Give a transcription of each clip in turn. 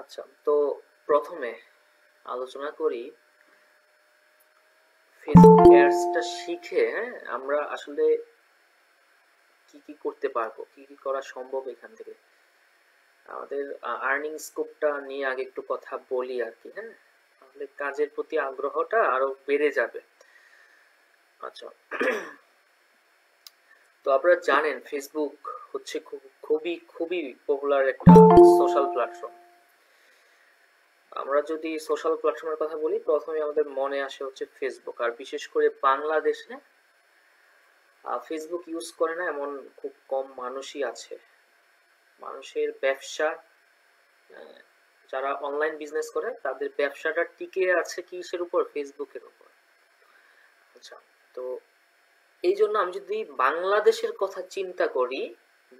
আচ্ছা, তো প্রথমে আলোচনা করি ফেসবুক অ্যাডসটা শিখে, আমরা আসলে কি কি করতে পারবো, কি কি করা সম্ভব এখান থেকে। আমাদের আর্নিং স্কোপটা নিয়ে আগে একটু কথা বলি আর কি। তাহলে কাজের প্রতি আগ্রহটা আরো বেড়ে যাবে। আচ্ছা, তো আপনারা জানেন ফেসবুক হচ্ছে খুবই খুবই পপুলার একটা সোশ্যাল প্ল্যাটফর্ম। আমরা যদি সোশ্যাল প্ল্যাটফর্মের কথা বলি, প্রথমে আমাদের মনে আসে হচ্ছে ফেসবুক। আর বিশেষ করে বাংলাদেশে ফেসবুক ইউজ করে না এমন খুব কম মানুষই আছে। মানুষের ব্যবসা, যারা অনলাইন বিজনেস করে তাদের ব্যবসাটা টিকে আছে কিসের উপর? ফেসবুকের উপর। আচ্ছা, তো এই জন্য আমি যদি বাংলাদেশের কথা চিন্তা করি,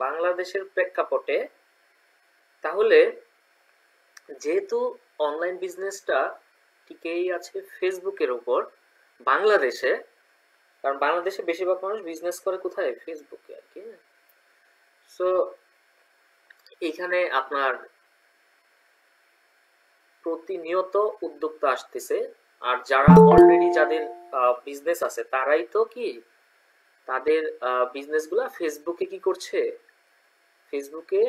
বাংলাদেশের প্রেক্ষাপটে, তাহলে যেহেতু অনলাইন বিজনেসটা টিকেই আছে ফেসবুকের উপর বাংলাদেশে, কারণ বাংলাদেশে বেশিরভাগ মানুষ বিজনেস করে কোথায়? ফেসবুকে আর কি। সো এইখানে আপনার প্রতিনিয়ত উদ্যোক্তা আসতেছে। আর যারা অলরেডি যাদের বিজনেস আছে তারাই তো কি তাদের বিজনেসগুলা ফেসবুকে কি করছে? ফেসবুকে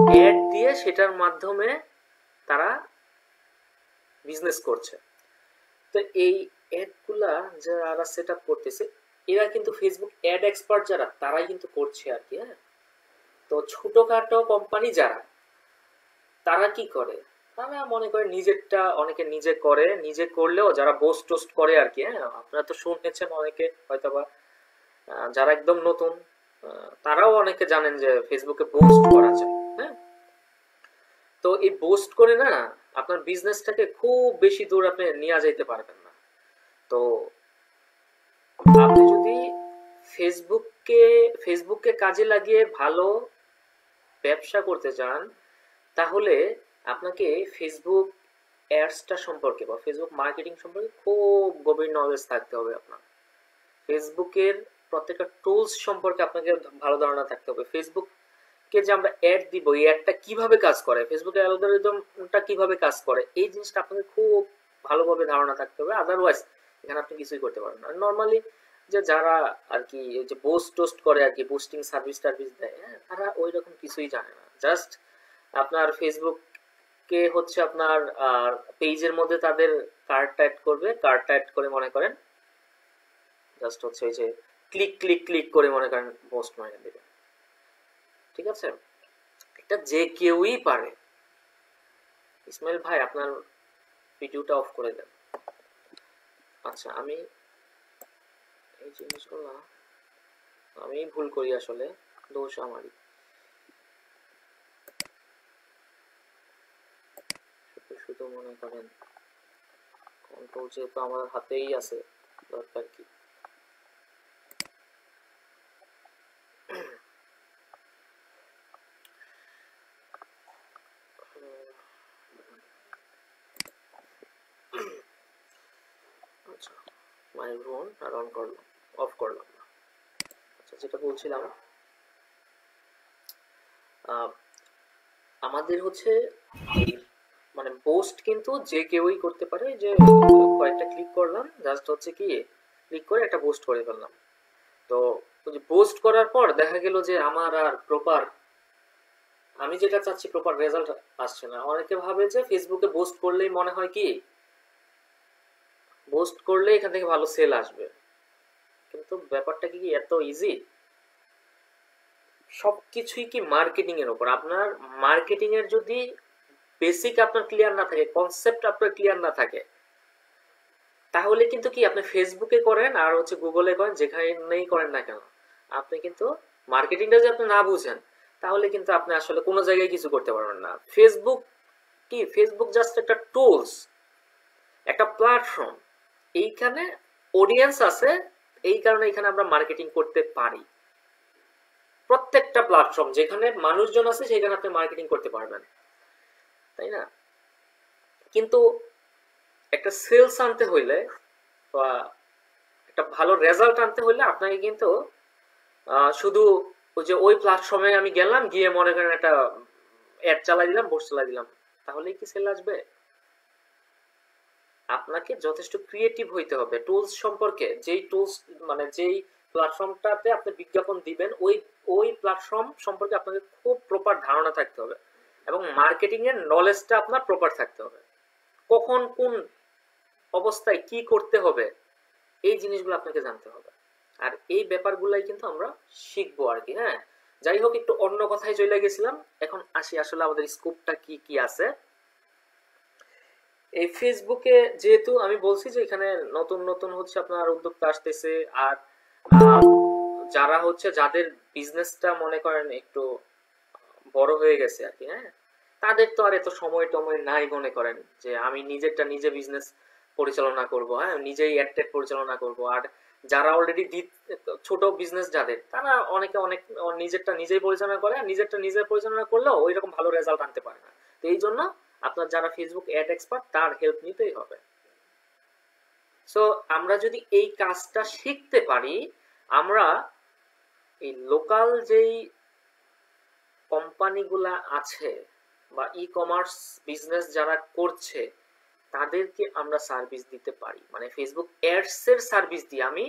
অ্যাড দিয়ে সেটার মাধ্যমে তারা বিজনেস করছে। তো এই অ্যাডগুলা যারা সেট আপ করতেছে, এরা কিন্তু ফেসবুক অ্যাড এক্সপার্ট যারা, তারাই কিন্তু করছে আর কি। তো ছোটখাটো কোম্পানি যারা, তারা কি করে? তারা মনে করে নিজেরটা, অনেকে নিজে করে, নিজে করলেও যারা বোস্ট টোস্ট করে আর কি। আপনারা তো শুনেছেন অনেকে হয়তোবা, যারা একদম নতুন তারাও অনেকে জানেন যে ফেসবুকে পোস্ট করা যায়। হ্যাঁ, তো এই পোস্ট করে না আপনার বিজনেসটাকে খুব বেশি দূর আপনি নিয়ে যাইতে পারবেন না। তো আপনি যদি ফেসবুককে কাজে লাগিয়ে ভালো ব্যবসা করতে চান, তাহলে আপনাকে ফেসবুক অ্যাডসটা সম্পর্কে বা ফেসবুক মার্কেটিং সম্পর্কে খুব গভীর নলেজ থাকতে হবে আপনার। ফেসবুকের প্রত্যেকটা টুলস সম্পর্কে আপনাকে ভালো ধারণা থাকতে হবে। ফেসবুককে যে আমরা অ্যাড দিব, এই অ্যাডটা কিভাবে কাজ করে, ফেসবুকের অ্যালগরিদমটা কিভাবে কাজ করে, এই জিনিসটা আপনাকে খুব ভালোভাবে ধারণা থাকতে হবে। আদারওয়াইজ এখানে আপনি কিছুই করতে পারবেন না। নর্মালি যে যারা আর কি যে পোস্ট টোস্ট করে আর কি, পোস্টিং সার্ভিস টার্ভিস দেয়, তারা ওই রকম কিছুই জানে না। জাস্ট আপনার ফেসবুককে হচ্ছে আপনার পেজের মধ্যে তাদের কার্ড টাইট করবে, কার্ড টাইট করে মনে করেন জাস্ট হচ্ছে ওই যে ক্লিক ক্লিক ক্লিক করে মনে করেন পোস্ট মাইনে দেবে। ঠিক আছে, এটা যে কেউই পারে। ইসমাইল ভাই, আপনার ভিডিওটা অফ করে দেন। আচ্ছা, আমি এই জিনিসগুলো আমি ভুল করি, আসলে দোষ আমারই। শুধু শুধু মনে করেন কন্ট্রোল যেহেতু আমার হাতেই আছে, দরকার কি? আচ্ছা, মাইক্রোফোন আর অন করলাম, অফ করলাম না। আচ্ছা, যেটা বলছিলাম, আমাদের হচ্ছে মানে পোস্ট কিন্তু যে কেউই করতে পারে। যে কয়েকটা ক্লিক করলাম, জাস্ট হচ্ছে কি ক্লিক করে একটা পোস্ট করে ফেললাম। তো ওই যে পোস্ট করার পর দেখা গেল যে আমার আর প্রপার, আমি যেটা চাচ্ছি প্রপার রেজাল্ট আসছে না। অনেকে ভাবে যে ফেসবুকে পোস্ট করলেই মনে হয় কি পোস্ট করলে এখান থেকে ভালো সেল আসবে, কিন্তু ব্যাপারটা কি এত ইজি? সবকিছুই কি মার্কেটিং এর উপর। আপনার মার্কেটিং এর যদি বেসিক আপনার ক্লিয়ার না থাকে, কনসেপ্ট আপনার ক্লিয়ার না থাকে, তাহলে কিন্তু কি আপনি ফেসবুকে করেন আর হচ্ছে গুগলে করেন, যেখানেই করেন না কেন, আপনি কিন্তু মার্কেটিংটা যদি আপনি না বুঝেন, তাহলে কিন্তু আপনি আসলে কোনো জায়গায় কিছু করতে পারবেন না। ফেসবুক কি, ফেসবুক জাস্ট একটা টুলস, একটা প্ল্যাটফর্ম। এইখানে অডিয়েন্স আছে, এই কারণে এখানে আমরা মার্কেটিং করতে পারি। প্রত্যেকটা প্ল্যাটফর্ম যেখানে মানুষজন আছে সেখানে আপনি মার্কেটিং করতে পারবেন, তাই না? কিন্তু একটা সেলস আনতে হইলে বা একটা ভালো রেজাল্ট আনতে হইলে আপনাকে কিন্তু শুধু ওই যে ওই প্ল্যাটফর্মে আমি গেলাম, গিয়ে মনে করেন একটা অ্যাড চালাই দিলাম, পোস্ট চালাই দিলাম, তাহলেই কি সেল আসবে? আপনাকে যথেষ্ট ক্রিয়েটিভ হইতে হবে টুলস সম্পর্কে। যেই টুলস মানে যেই প্ল্যাটফর্মটাতে আপনি বিজ্ঞাপন দিবেন ওই ওই প্ল্যাটফর্ম সম্পর্কে আপনাকে খুব প্রপার ধারণা থাকতে হবে এবং মার্কেটিং এর নলেজটা আপনার প্রপার থাকতে হবে। কখন কোন অবস্থায় কি করতে হবে এই জিনিসগুলো আপনাকে জানতে হবে। আর এই ব্যাপারগুলাই কিন্তু আমরা শিখবো আর কি। হ্যাঁ, যাই হোক, একটু অন্য কথায় চলে গেছিলাম। এখন আসি আসলে আমাদের স্কোপটা কি কি আছে। এই ফেসবুকে যেহেতু আমি বলছি যে এখানে নতুন নতুন হচ্ছে আপনার উদ্যোক্তা আসতেছে, আর যারা হচ্ছে যাদের বিজনেসটা মনে করেন একটু বড় হয়ে গেছে আর কি, হ্যাঁ, তাদের তো আর এত সময় টময় নাই মনে করেন যে আমি নিজেরটা নিজে বিজনেস পরিচালনা করব, হ্যাঁ, নিজেই অ্যাডটেক পরিচালনা করব। আর যারা অলরেডি ছোট বিজনেস যাদের, তারা অনেকে অনেক নিজেরটা নিজেই পরিচালনা করে, আর নিজেরটা নিজে পরিচালনা করলেও ওই রকম ভালো রেজাল্ট আনতে পারে না। তো এই জন্য আপনার যারা ফেসবুক অ্যাড এক্সপার্ট তার হেল্প নিতেই হবে। সো আমরা যদি এই কাজটা শিখতে পারি, আমরা এই লোকাল যেই কোম্পানিগুলা আছে বা ই কমার্স বিজনেস যারা করছে তাদেরকে আমরা সার্ভিস দিতে পারি। মানে ফেসবুক অ্যাডস এর সার্ভিস দিয়ে আমি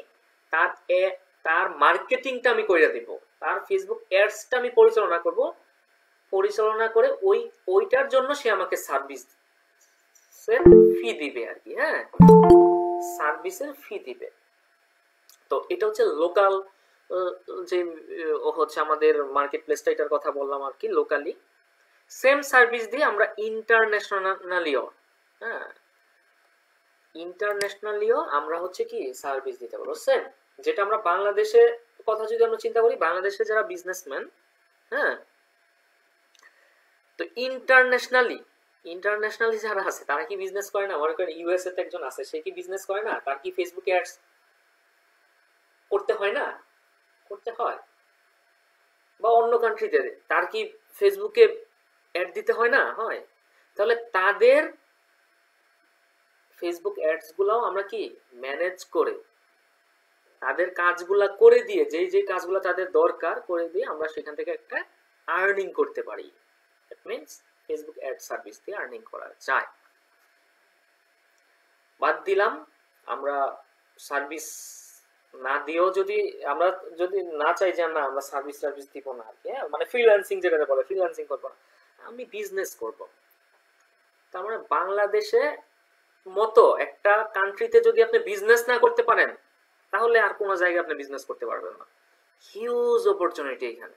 তার মার্কেটিংটা আমি করে দিব, তার ফেসবুক অ্যাডসটা আমি পরিচালনা করব, পরিচালনা করে ওইটার জন্য সে আমাকে সার্ভিস ফি দিবে আর কি। হ্যাঁ, সার্ভিসের ফি দিবে। তো এটা হচ্ছে লোকাল যে হচ্ছে আমাদের মার্কেট প্লেসটা, এটার কথা বললাম আর কি লোকালি। সেম সার্ভিস দিয়ে আমরা ইন্টারন্যাশনালিও, হ্যাঁ, ইন্টারন্যাশনালিও আমরা হচ্ছে কি সার্ভিস দিতে পারবো। সেম যেটা আমরা বাংলাদেশে কথা যদি আমরা চিন্তা করি, বাংলাদেশে যারা বিজনেসম্যান, হ্যাঁ, তো ইন্টারন্যাশনালি যারা আছে তারা কি বিজনেস করে না? মনে করেন ইউএসএ তে একজন আছে, সে কি বিজনেস করে না? তার কি ফেসবুকে অ্যাডস করতে হয় না? করতে হয়। বা অন্য কান্ট্রিতে তার কি ফেসবুকে অ্যাড দিতে হয় না? হয়। তাহলে তাদের ফেসবুক অ্যাডস গুলাও আমরা কি ম্যানেজ করে, তাদের কাজগুলা করে দিয়ে, যেই যে কাজগুলো তাদের দরকার করে দিয়ে আমরা সেখান থেকে একটা আর্নিং করতে পারি। That means Facebook ad service দিয়ে আর্নিং করা যায়। বাদ দিলাম আমরা সার্ভিস না দিয়েও যদি আমরা যদি না চাই যে না আমরা সার্ভিস দিব না আর কি, মানে ফ্রিল্যান্সিং যেটা বলে, ফ্রিল্যান্সিং করবো না, আমি বিজনেস করব। তার মানে বাংলাদেশে মতো একটা কান্ট্রিতে যদি আপনি বিজনেস না করতে পারেন তাহলে আর কোনো জায়গায় আপনি বিজনেস করতে পারবেন না। হিউজ অপরচুনিটি এখানে।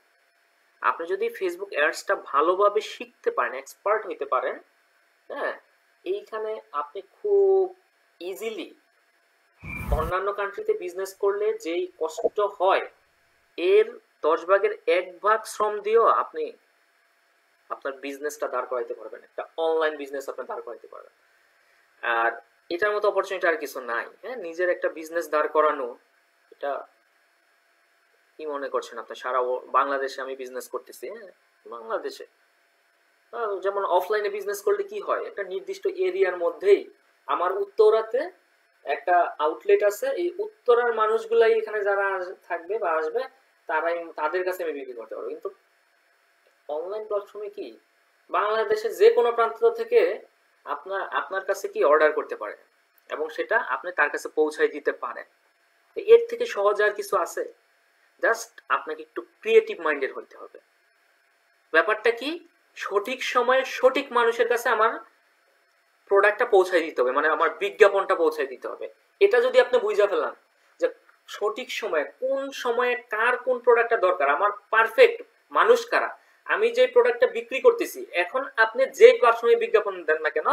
আপনি যদি ফেসবুক অ্যাডসটা ভালোভাবে শিখতে পারেন, এক্সপার্ট হইতে পারেন, হ্যাঁ, এইখানে আপনি খুব ইজিলি অন্যান্য কান্ট্রিতে বিজনেস করলে যেই কষ্ট হয় এর 10 ভাগের 1 ভাগ শ্রম দিয়েও আপনি আপনার বিজনেসটা দাঁড় করাইতে পারবেন, একটা অনলাইন বিজনেস আপনি দাঁড় করাইতে পারবেন। আর এটার মতো অপরচুনিটি আর কিছু নাই। হ্যাঁ, নিজের একটা বিজনেস দাঁড় করানো, এটা কি মনে করছেন আপনি? সারা বাংলাদেশে আমি বিজনেস করতেছি, হ্যাঁ, বাংলাদেশে যেমন অফলাইনে বিজনেস করলে কি হয়, একটা নির্দিষ্ট এরিয়ার মধ্যেই আমার উত্তরাতে একটা আউটলেট আছে, এই উত্তরার মানুষগুলাই এখানে যারা থাকবে বা আসবে তারাই, তাদের কাছে আমি বিক্রি করতে পারবো। কিন্তু অনলাইন প্ল্যাটফর্মে কি বাংলাদেশে যে কোনো প্রান্ত থেকে আপনার কাছে কি অর্ডার করতে পারে এবং সেটা আপনি তার কাছে পৌঁছায় দিতে পারেন। এর থেকে সহজ আর কিছু আছে? জাস্ট আপনাকে একটু ক্রিয়েটিভ মাইন্ডেড হতে হবে। ব্যাপারটা কি, সঠিক সময়ে সঠিক মানুষের কাছে আমার প্রোডাক্টটা পৌঁছায় দিতে হবে, মানে আমার বিজ্ঞাপনটা পৌঁছায় দিতে হবে। এটা যদি আপনি বুঝে ফেলান যে সঠিক সময়ে কোন সময়ে কার কোন প্রোডাক্টটা দরকার, আমার পারফেক্ট মানুষ কারা, আমি যে প্রোডাক্টটা বিক্রি করতেছি, এখন আপনি যে প্ল্যাটফর্মে বিজ্ঞাপন দেন না কেন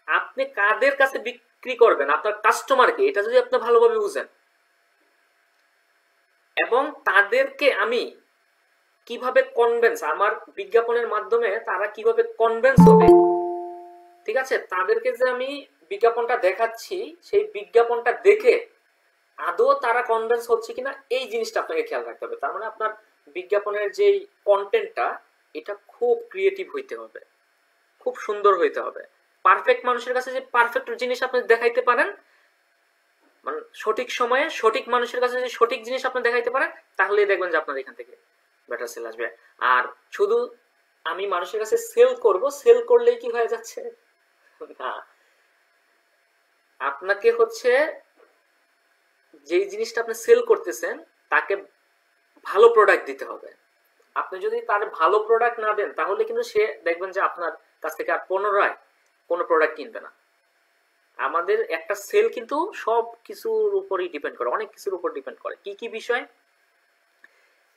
আপনি কাদের কাছে বিক্রি করবেন, আপনার কাস্টমারকে, এটা যদি আপনি ভালোভাবে বুঝেন এবং তাদেরকে আমি কিভাবে কনভিন্স, আমার বিজ্ঞাপনের মাধ্যমে তারা কিভাবে কনভিন্স হবে, ঠিক আছে, তাদেরকে যে আমি বিজ্ঞাপনটা দেখাচ্ছি সেই বিজ্ঞাপনটা দেখে আদৌ তারা কনভিন্স হচ্ছে কিনা এই জিনিসটা আপনাকে খেয়াল রাখতে হবে। তার মানে আপনার বিজ্ঞাপনের যে কন্টেন্টটা এটা খুব ক্রিয়েটিভ হইতে হবে, খুব সুন্দর হইতে হবে। পারফেক্ট মানুষের কাছে যে পারফেক্ট জিনিস আপনি দেখাইতে পারেন, মানে সঠিক সময়ে সঠিক মানুষের কাছে যদি সঠিক জিনিস আপনি দেখাইতে পারেন তাহলেই দেখবেন যে আপনার এখান থেকে বেটার সেল আসবে। আর শুধু আমি মানুষের কাছে সেল করব, সেল করলেই কি হয়ে যাচ্ছে? না, আপনাকে হচ্ছে যেই জিনিসটা আপনি সেল করতেছেন তাকে ভালো প্রোডাক্ট দিতে হবে। আপনি যদি তার ভালো প্রোডাক্ট না দেন তাহলে কিন্তু সে দেখবেন যে আপনার কাছ থেকে আর পুনরায় কোনো প্রোডাক্ট কিনবে না। আমাদের একটা সেল কিন্তু সব কিছুর উপরই ডিপেন্ড করে, অনেক কিছুর উপর ডিপেন্ড করে। কি কি বিষয়?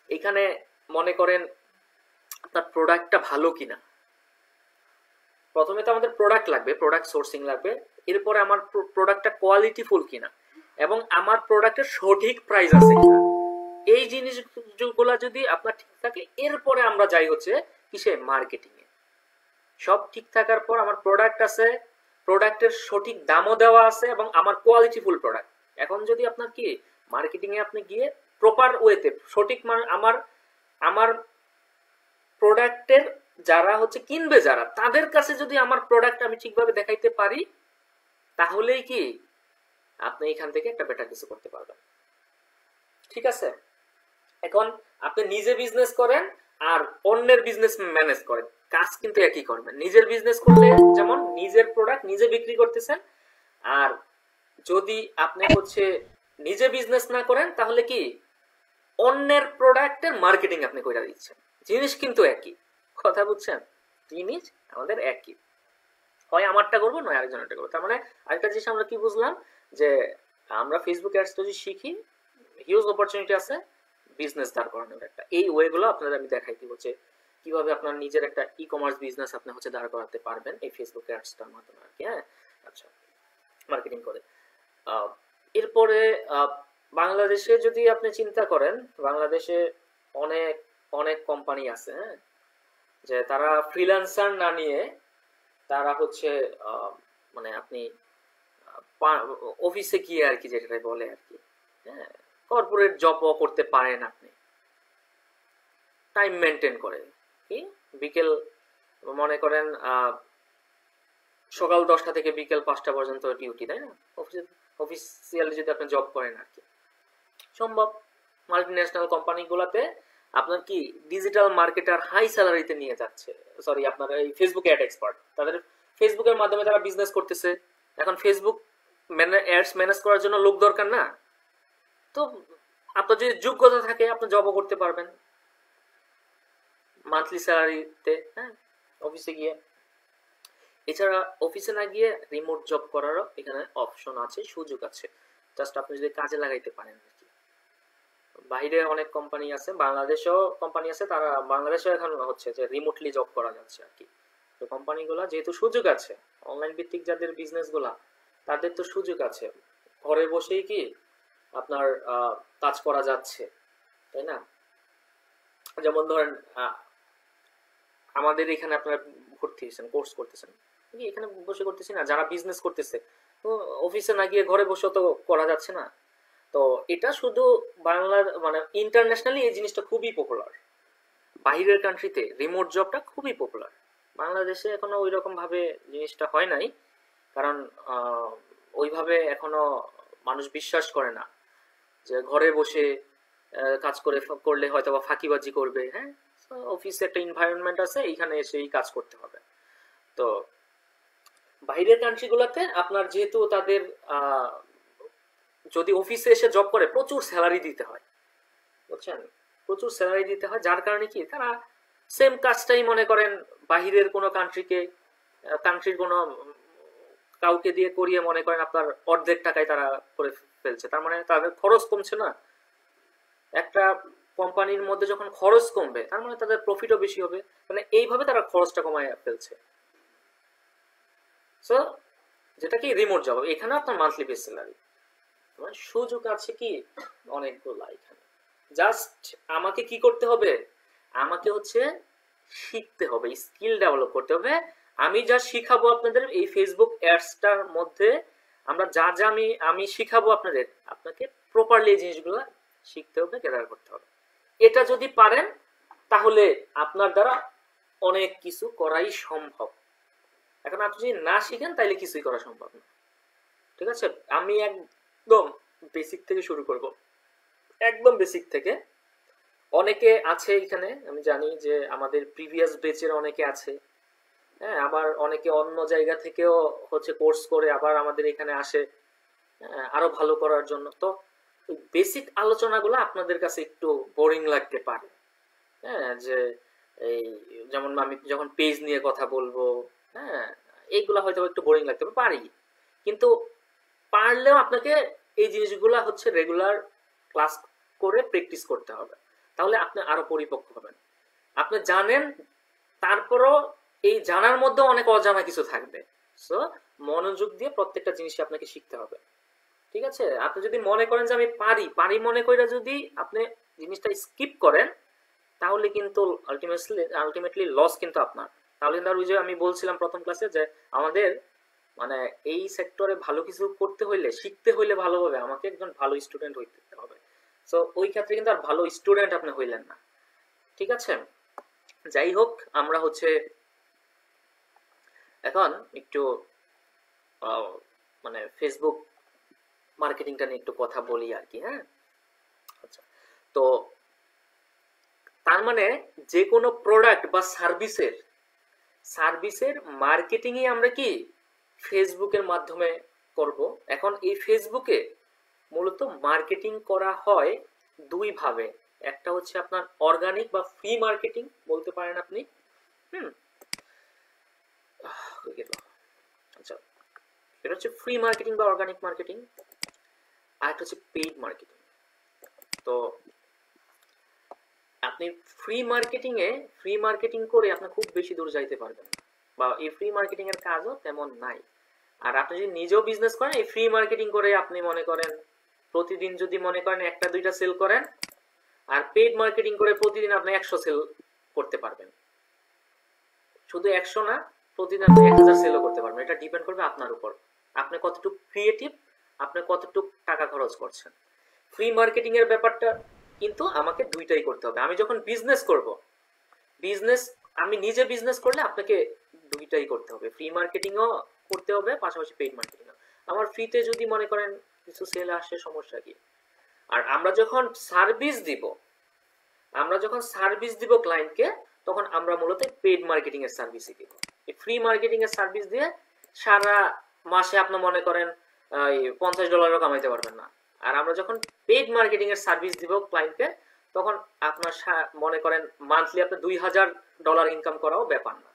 এখানে মনে করেন আপনার প্রোডাক্টটা ভালো কিনা। প্রথমে তো আমাদের প্রোডাক্ট লাগবে, প্রোডাক্ট সোর্সিং লাগবে। এরপরে আমার প্রোডাক্টটা কোয়ালিটিফুল কিনা এবং আমার প্রোডাক্টের সঠিক প্রাইস আছে কিনা। এই জিনিসগুলো যদি আপনার ঠিক থাকে, এরপরে আমরা যাই হচ্ছে কিসে? মার্কেটিং এ। সব ঠিক থাকার পর আমার প্রোডাক্ট আছে, প্রোডাক্টের সঠিক দামও দেওয়া আছে এবং আমার কোয়ালিটিফুল প্রোডাক্ট। এখন যদি আপনার কি মার্কেটিং এ আপনি গিয়ে প্রপার ওয়েতে সঠিক আমার আমার প্রোডাক্টের যারা হচ্ছে কিনবে, যারা তাদের কাছে যদি আমার প্রোডাক্ট আমি ঠিকভাবে দেখাইতে পারি, তাহলেই কি আপনি এখান থেকে একটা বেটার কিছু করতে পারবেন। ঠিক আছে? এখন আপনি নিজে বিজনেস করেন আর অন্যের বিজনেস ম্যানেজ করেন, কাজ কিন্তু একই করবেন। নিজের বিজনেস করলে যেমন নিজের প্রোডাক্ট নিজে বিক্রি করতেছেন, আর যদি আপনি হচ্ছে নিজে বিজনেস না করেন তাহলে কি অন্যের প্রোডাক্টের মার্কেটিং আপনি কইরা দিচ্ছেন। জিনিস কিন্তু একই, কথা বুঝছেন? জিনিস আমাদের একই, হয় আমারটা করবো নয় আরেকজনেরটা করবো। তার মানে আরেকটা জিনিস আমরা কি বুঝলাম, যে আমরা ফেসবুক অ্যাডস যদি শিখি, হিউজ অপরচুনিটি আছে বিজনেস দাঁড় করানোর। একটা এই ওয়েগুলো আপনাদের আমি দেখাই দিব যে কিভাবে আপনার নিজের একটা ই কমার্স বিজনেস আপনি হচ্ছে দাঁড় করাতে পারবেন এই ফেসবুক অ্যাডসটার মাধ্যমে আর কি। হ্যাঁ, আচ্ছা, মার্কেটিং করে। এরপরে বাংলাদেশে যদি আপনি চিন্তা করেন, বাংলাদেশে অনেক অনেক কোম্পানি আছে, হ্যাঁ, যে তারা ফ্রিল্যান্সার না নিয়ে তারা হচ্ছে মানে আপনি অফিসে গিয়ে আর কি, যেটা বলে আর কি, হ্যাঁ, কর্পোরেট জবও করতে পারেন আপনি, টাইম মেনটেন করে। কি বিকেল মনে করেন সকাল 10টা থেকে বিকেল 5টা পর্যন্ত ডিউটি, তাই না? অফিসিয়ালি যদি আপনি জব করেন আর কি, সম্ভব। মাল্টিন্যাশনাল কোম্পানিগুলোতে আপনার কি ডিজিটাল মার্কেটার হাই স্যালারিতে নিয়ে যাচ্ছে, সরি আপনার এই ফেসবুক অ্যাড এক্সপার্ট, তাদের ফেসবুকের মাধ্যমে তারা বিজনেস করতেছে। এখন ফেসবুক অ্যাডস ম্যানেজ করার জন্য লোক দরকার না, তো আপনার যদি যোগ্যতা থাকে আপনি জবও করতে পারবেন মান্থলি স্যালারিতে, হ্যাঁ, অফিসে গিয়ে। এছাড়া অফিসে না গিয়ে রিমোট জব করারও এখানে অপশন আছে, সুযোগ আছে, জাস্ট আপনি যদি কাজে লাগাইতে পারেন আর কি। বাইরে অনেক কোম্পানি আছে, বাংলাদেশেও কোম্পানি আছে, তারা বাংলাদেশেও এখন হচ্ছে যে রিমোটলি জব করা যাচ্ছে আর কি। তো কোম্পানিগুলা যেহেতু সুযোগ আছে, অনলাইন ভিত্তিক যাদের বিজনেস গুলা, তাদের তো সুযোগ আছে, ঘরে বসেই কি আপনার কাজ করা যাচ্ছে, তাই না? যেমন ধরেন আমাদের এখানে আপনারা ভর্তি হয়েছেন, কোর্স করতেছেন, এখানে বসে করতেছি না, যারা বিজনেস করতেছে তো অফিসে না গিয়ে ঘরে বসে তো করা যাচ্ছে না। তো এটা শুধু বাংলার মানে ইন্টারন্যাশনালি এই জিনিসটা খুবই পপুলার, বাইরের কান্ট্রিতে রিমোট জবটা খুবই পপুলার। বাংলাদেশে এখনো ওই রকম ভাবে জিনিসটা হয় নাই, কারণ ওইভাবে এখনো মানুষ বিশ্বাস করে না যে ঘরে বসে কাজ করলে হয়তো বা ফাঁকিবাজি করবে। হ্যাঁ, অফিসে একটা এনভায়রনমেন্ট আছে, এইখানে এসে এই কাজ করতে হবে। তো বাইরের কান্ট্রিগুলোতে আপনার যেহেতু তাদের যদি অফিসে এসে জব করে প্রচুর স্যালারি দিতে হয়, বুঝছেন, প্রচুর স্যালারি দিতে হয়, যার কারণে কি তারা সেম কাজটাই মনে করেন বাহিরের কোনো কান্ট্রির কোনো কাউকে দিয়ে করিয়ে মনে করেন আপনার অর্ধেক টাকায় তারা করে ফেলছে। তার মানে তাদের খরচ কমছে না। একটা কোম্পানির মধ্যে যখন খরচ কমবে তার মানে তাদের প্রফিটও বেশি হবে, মানে এইভাবে তারা খরচটা কমায় ফেলছে। সো যেটা কি রিমোট জব, এখানে আপনার মান্থলি বেস স্যালারি, মানে সুযোগ আছে কি অনেকগুলা এখানে। জাস্ট আমাকে কি করতে হবে, আমাকে হচ্ছে শিখতে হবে, স্কিল ডেভেলপ করতে হবে। আমি যা শিখাবো আপনাদের এই ফেসবুক অ্যাডসটার মধ্যে, আমরা যা যা আমি শিখাবো আপনাদের, আপনাকে প্রপারলি এই জিনিসগুলো শিখতে হবে, গ্যাদার করতে হবে। এটা যদি পারেন তাহলে আপনার দ্বারা অনেক কিছু করাই সম্ভব। এখন আপনি যদি না শিখেন তাইলে কিছুই করা সম্ভব না। ঠিক আছে, আমি একদম বেসিক থেকে শুরু করব, একদম বেসিক থেকে। অনেকে আছে এখানে, আমি জানি যে আমাদের প্রিভিয়াস ব্যাচের অনেকে আছে। হ্যাঁ, আবার অনেকে অন্য জায়গা থেকেও হচ্ছে কোর্স করে আবার আমাদের এখানে আসে আরো ভালো করার জন্য। তো বেসিক আলোচনাগুলো আপনাদের কাছে একটু বোরিং লাগতে পারে। হ্যাঁ, যে এই যেমন আমি যখন পেজ নিয়ে কথা বলবো, হ্যাঁ, এইগুলা হয়তো একটু বোরিং লাগতে পারি, কিন্তু পারলেও আপনাকে এই জিনিসগুলা হচ্ছে রেগুলার ক্লাস করে প্র্যাকটিস করতে হবে, তাহলে আপনি আরো পরিপক্ক হবেন। আপনি জানেন, তারপরও এই জানার মধ্যে অনেক অজানা কিছু থাকবে। সো মনোযোগ দিয়ে প্রত্যেকটা জিনিসই আপনাকে শিখতে হবে। ঠিক আছে? আপনি যদি মনে করেন যে আমি পারি পারি মনে করে যদি আপনি জিনিসটা স্কিপ করেন, তাহলে কিন্তু আলটিমেটলি লস কিন্তু আপনার। তাহলে কিন্তু আর ওই যে আমি বলছিলাম প্রথম ক্লাসে যে আমাদের মানে এই সেক্টরে ভালো কিছু করতে হইলে, শিখতে হইলে ভালোভাবে আমাকে একজন ভালো স্টুডেন্ট হইতে হবে। সো ওই ক্ষেত্রে কিন্তু আর ভালো স্টুডেন্ট আপনি হইলেন না। ঠিক আছে? যাই হোক, আমরা হচ্ছে এখন একটু মানে ফেসবুক মার্কেটিংটা নিয়ে একটু কথা বলি আর কি। হ্যাঁ, আচ্ছা, তো তার মানে যে কোনো প্রোডাক্ট বা সার্ভিসের মার্কেটিংই আমরা কি ফেসবুকের মাধ্যমে করব। এখন এই ফেসবুকে মূলত মার্কেটিং করা হয় দুই ভাবে। একটা হচ্ছে আপনার অর্গানিক বা ফ্রি মার্কেটিং বলতে পারেন আপনি। হুম, আচ্ছা, এটা হচ্ছে ফ্রি মার্কেটিং বা অর্গানিক মার্কেটিং, আর একটা হচ্ছে পেইড মার্কেটিং। তো আপনি ফ্রি মার্কেটিং করে আপনি খুব বেশি দূর যাইতে পারবেন না, বা এই ফ্রি মার্কেটিং এর কাজও তেমন নাই। আর আপনি যদি নিজেও বিজনেস করেন, এই ফ্রি মার্কেটিং করে আপনি মনে করেন প্রতিদিন যদি মনে করেন একটা দুইটা সেল করেন, আর পেইড মার্কেটিং করে প্রতিদিন আপনি 100 সেল করতে পারবেন। শুধু 100 না, প্রতিদিন আপনি 1000 সেলও করতে পারবেন। এটা ডিপেন্ড করবে আপনার উপর, আপনি কতটুকু ক্রিয়েটিভ, আপনি কতটুকু টাকা খরচ করছেন। ফ্রি মার্কেটিং এর ব্যাপারটা কিন্তু আমাকে দুইটাই করতে হবে। আমি যখন আমি নিজে বিজনেস করলে আপনাকে দুইটাই করতে হবে, ফ্রি মার্কেটিংও করতে হবে, পাশাপাশি পেইড মার্কেটিংও। আমার ফ্রিতে যদি মনে করেন কিছু সেল আসে, সমস্যা কি? আর আমরা যখন সার্ভিস দিব ক্লায়েন্টকে, তখন আমরা মূলত পেইড মার্কেটিং এর সার্ভিসই দিব। এই ফ্রি মার্কেটিং এর সার্ভিস দিয়ে সারা মাসে আপনি মনে করেন $50 কামাইতে পারবেন না। আর আমরা যখন পেইড মার্কেটিং এর সার্ভিস দিব ক্লায়েন্টকে, তখন আপনার মনে করেন মান্থলি আপনি $2000 ইনকাম করাও ব্যাপার না।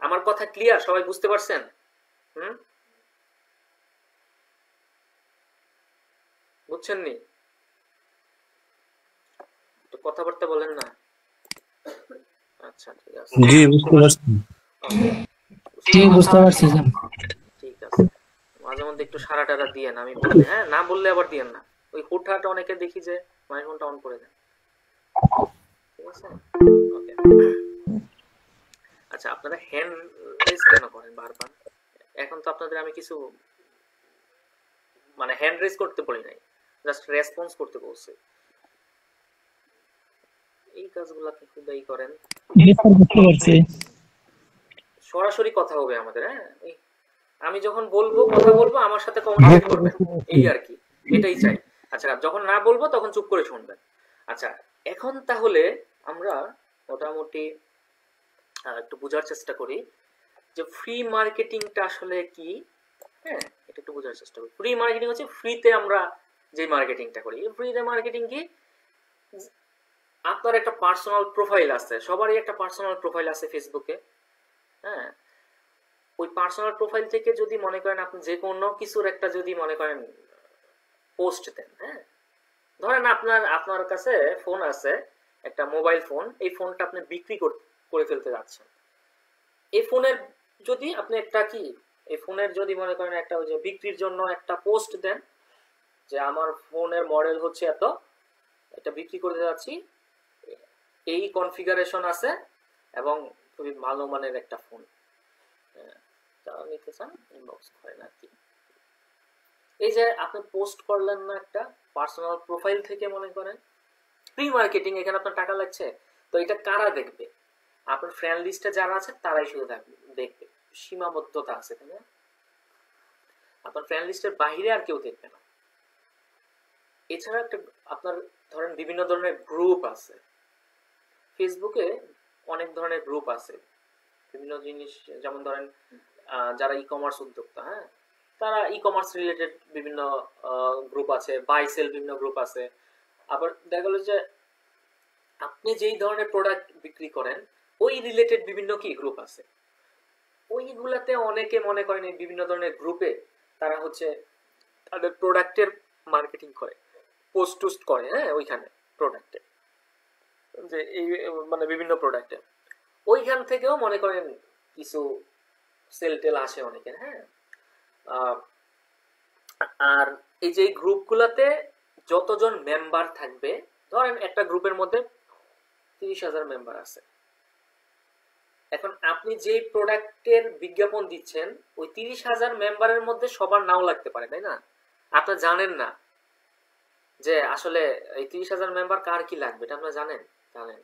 আমার কথা ক্লিয়ার? সবাই বুঝতে পারছেন? বুঝছেন নি? তো কথাবার্তা বলেন না। আচ্ছা, ঠিক আছে। জি, বুঝতে পারছি। জি, বুঝতে পারছি। ঠিক আছে, মাঝে মধ্যে একটু সারা টারা দিয়েন, আমি বললে, হ্যাঁ, না বললে আবার দিয়েন না। ওই হুটহাট অনেকে দেখি যে মাইক্রোফোনটা অন করে দেন। ঠিক আছে, ওকে। আচ্ছা, আপনারা হ্যান্ড রেজ কেন করেন বারবার? এখন তো আপনাদের আমি কিছু মানে হ্যান্ড রেজ করতে বলি নাই, জাস্ট রেসপন্স করতে বলছি। এই কাজগুলো আপনি খুবই করেন। সরাসরি কথা হবে আমাদের। হ্যাঁ, আমি যখন কথা বলবো আমার সাথে কমিউনিকেট করবেন, এই আর কি, এটাই চাই। আচ্ছা, যখন না বলবো তখন চুপ করে শুনবেন। আচ্ছা, এখন তাহলে আমরা মোটামুটি একটু বোঝার চেষ্টা করি যে ফ্রি মার্কেটিংটা আসলে কি। হ্যাঁ, এটা একটু বোঝার চেষ্টা করি। ফ্রি মার্কেটিং হচ্ছে ফ্রিতে আমরা যে মার্কেটিংটা করি। ফ্রিতে মার্কেটিং কি? আপনার একটা পার্সোনাল প্রোফাইল আছে, সবারই একটা পার্সোনাল প্রোফাইল আছে ফেসবুকে। হ্যাঁ, ওই পার্সোনাল প্রোফাইল থেকে যদি মনে করেন আপনি যে কোনো কিছুর একটা যদি মনে করেন পোস্ট দেন, হ্যাঁ, ধরেন আপনার কাছে ফোন আছে, একটা মোবাইল ফোন, এই ফোনটা আপনি বিক্রি করে ফেলতে যাচ্ছেন। এই ফোনের যদি আপনি এই ফোনের যদি মনে করেন একটা ওই যে বিক্রির জন্য একটা পোস্ট দেন যে আমার ফোনের মডেল হচ্ছে এত, এটা বিক্রি করতে যাচ্ছি, এই কনফিগারেশন আছে এবং খুবই ভালো মানের একটা ফোন, নিতে চান ইনবক্স করেন আর কি। এই যে আপনি পোস্ট করলেন না একটা পার্সোনাল প্রোফাইল থেকে, মনে করেন ফ্রি মার্কেটিং, এখানে আপনার টাকা লাগছে। তো এটা কারা দেখবে? আপনার ফ্রেন্ড লিস্টে যারা আছে তারাই শুধু দেখবে, সীমাবদ্ধতা আছে, তাই না? আপনার ফ্রেন্ড লিস্টের বাইরে আর কেউ দেখবে না। এছাড়া একটা আপনার ধরেন বিভিন্ন ধরনের গ্রুপ আছে ফেসবুকে, অনেক ধরনের গ্রুপ আছে বিভিন্ন জিনিস, যেমন ধরেন যারা ই কমার্স উদ্যোক্তা, হ্যাঁ, তারা ই কমার্স রিলেটেড বিভিন্ন গ্রুপ আছে, বাই সেল বিভিন্ন গ্রুপ আছে। আবার দেখা গেল যে আপনি যেই ধরনের প্রোডাক্ট বিক্রি করেন ওই রিলেটেড বিভিন্ন কি গ্রুপ আছে, ওইগুলাতে অনেকে মনে করেন এই বিভিন্ন ধরনের গ্রুপে তারা হচ্ছে তাদের প্রোডাক্টের মার্কেটিং করে, পোস্ট টোস্ট করে, হ্যাঁ, ওইখানে প্রোডাক্টে, যে এই মানে বিভিন্ন প্রোডাক্টে ওইখান থেকেও মনে করেন কিছু সেল টেল আসে অনেকের, হ্যাঁ। আর এই যে গ্রুপগুলোতে যতজন মেম্বার থাকবে, ধরেন একটা গ্রুপের মধ্যে 30,000 মেম্বার আছে, এখন আপনি যেই প্রোডাক্টের বিজ্ঞাপন দিচ্ছেন ওই 30,000 মেম্বারের মধ্যে সবার নাও লাগতে পারে, তাই না? আপনি জানেন না যে আসলে এই 30,000 মেম্বার কার কি লাগবে, এটা আপনারা জানেন? জানেন।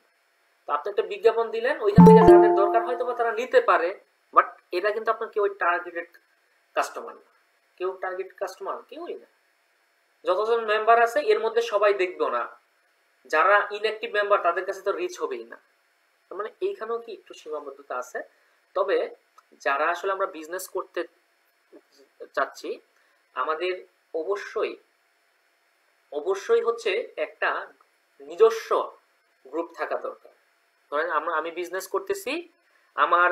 তো আপনি একটা বিজ্ঞাপন দিলেন, ওইখান থেকে যাদের দরকার হয়তো বা তারা নিতে পারে, বাট এটা কিন্তু আপনার কেউ টার্গেটেড কাস্টমার না, কেউ টার্গেট কাস্টমার কেউই না। যতজন মেম্বার আছে এর মধ্যে সবাই দেখবে না, যারা ইনঅ্যাক্টিভ মেম্বার তাদের কাছে তো রিচ হবেই না। তার মানে এইখানেও কি একটু সীমাবদ্ধতা আছে। তবে যারা আসলে আমরা বিজনেস করতে চাচ্ছি, আমাদের অবশ্যই অবশ্যই হচ্ছে একটা নিজস্ব গ্রুপ থাকা দরকার। ধরেন আমি বিজনেস করতেছি, আমার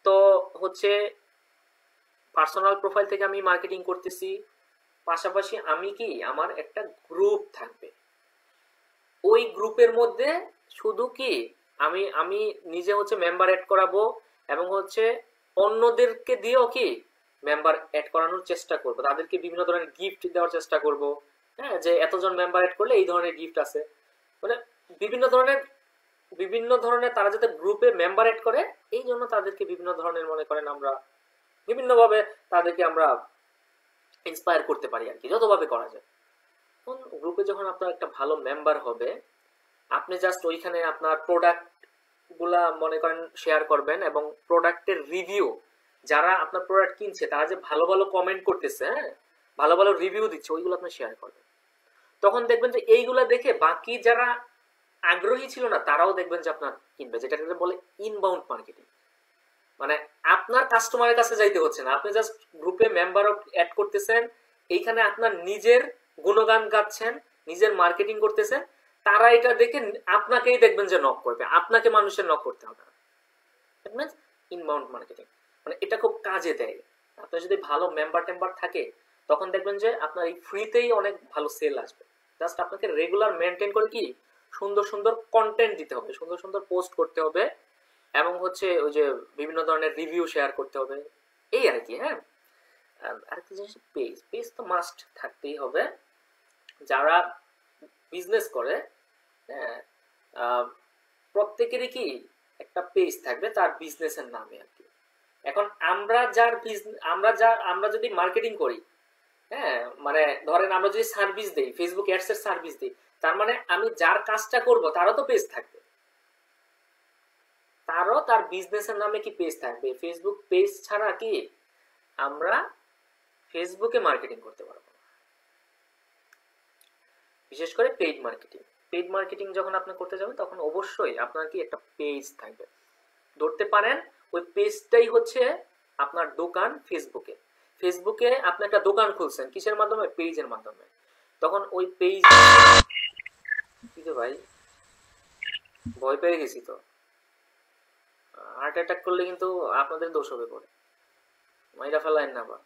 তো হচ্ছে পার্সোনাল প্রোফাইল থেকে আমি মার্কেটিং করতেছি, পাশাপাশি আমি কি আমার একটা গ্রুপ থাকবে, ওই গ্রুপের মধ্যে শুধু কি আমি আমি নিজে হচ্ছে মেম্বার অ্যাড করাবো এবং হচ্ছে অন্যদেরকে দিয়েও কি মেম্বার অ্যাড করানোর চেষ্টা করব, তাদেরকে বিভিন্ন ধরনের গিফট দেওয়ার চেষ্টা করব, হ্যাঁ, যে এতজন মেম্বার অ্যাড করলে এই ধরনের গিফট আছে, মানে বিভিন্ন ধরনের তারা যাতে গ্রুপে মেম্বার অ্যাড করে, এই জন্য তাদেরকে বিভিন্ন ধরনের মনে করেন আমরা বিভিন্নভাবে তাদেরকে আমরা ইন্সপায়ার করতে পারি আর কি, যতভাবে করা যায়। গ্রুপে যখন আপনার একটা ভালো মেম্বার হবে, আপনি জাস্ট ওইখানে আপনার প্রোডাক্ট গুলা মনে করেন শেয়ার করবেন এবং প্রোডাক্টের রিভিউ, যারা আপনার প্রোডাক্ট কিনছে তারা যে ভালো ভালো কমেন্ট করতেছে, হ্যাঁ, ভালো ভালো রিভিউ দিচ্ছে, ওইগুলো আপনি শেয়ার করবেন। তখন দেখবেন যে এইগুলা দেখে বাকি যারা আগ্রহী ছিল না তারাও দেখবেন যে আপনার কিনবে, যেটাকে বলে ইনবাউন্ড মার্কেটিং। মানে আপনার কাস্টমারের কাছে যাইতে হচ্ছে না, আপনি জাস্ট গ্রুপে মেম্বার অ্যাড করতেছেন, এইখানে আপনার নিজের গুণগান গাচ্ছেন, নিজের মার্কেটিং করতেছেন, তারা এটা দেখে আপনাকেই দেখবেন যে নক করবে, আপনাকে মানুষের নক করতে হবে না। দ্যাট মিন্স ইনবাউন্ড মার্কেটিং, মানে এটা খুব কাজে দেয়। আপনার যদি ভালো মেম্বার টেম্বার থাকে তখন দেখবেন যে আপনার এই ফ্রিতেই অনেক ভালো সেল আসবে। জাস্ট আপনাকে রেগুলার মেনটেন করে কি সুন্দর সুন্দর কন্টেন্ট দিতে হবে, সুন্দর সুন্দর পোস্ট করতে হবে এবং হচ্ছে ওই যে বিভিন্ন ধরনের রিভিউ শেয়ার করতে হবে, এই আর কি। হ্যাঁ, আরেকটা জিনিস, পেজ পেজ তো মাস্ট থাকতেই হবে। যারা বিজনেস করে, হ্যাঁ, প্রত্যেকেরই কি একটা পেজ থাকবে তার বিজনেসের নামে আর কি। এখন আমরা যদি মার্কেটিং করি, হ্যাঁ, মানে ধরেন আমরা যদি সার্ভিস দেই, ফেসবুক অ্যাডস এর সার্ভিস দিই, তার মানে আমি যার কাজটা করব তারও তো পেজ থাকবে, তারও তার বিজনেসের নামে কি পেজ থাকবে। ফেসবুক পেজ ছাড়া কি আমরা ফেসবুকে মার্কেটিং করতে পারবো না, বিশেষ করে পেইড মার্কেটিং। পেইড মার্কেটিং যখন আপনি করতে যাবেন তখন অবশ্যই আপনার কি একটা পেজ থাকবে, ধরতে পারেন ওই পেজটাই হচ্ছে আপনার দোকান। ফেসবুকে ফেসবুকে আপনি একটা দোকান খুলছেন, কিসের মাধ্যমে? পেজের মাধ্যমে। তখন ওই পেজ, কি যে ভাই ভয় পেয়ে গেছি তো, হার্ট অ্যাটাক করলে কিন্তু আপনাদের দোষ হবে পরে, মাইরা ফেলাইন না বা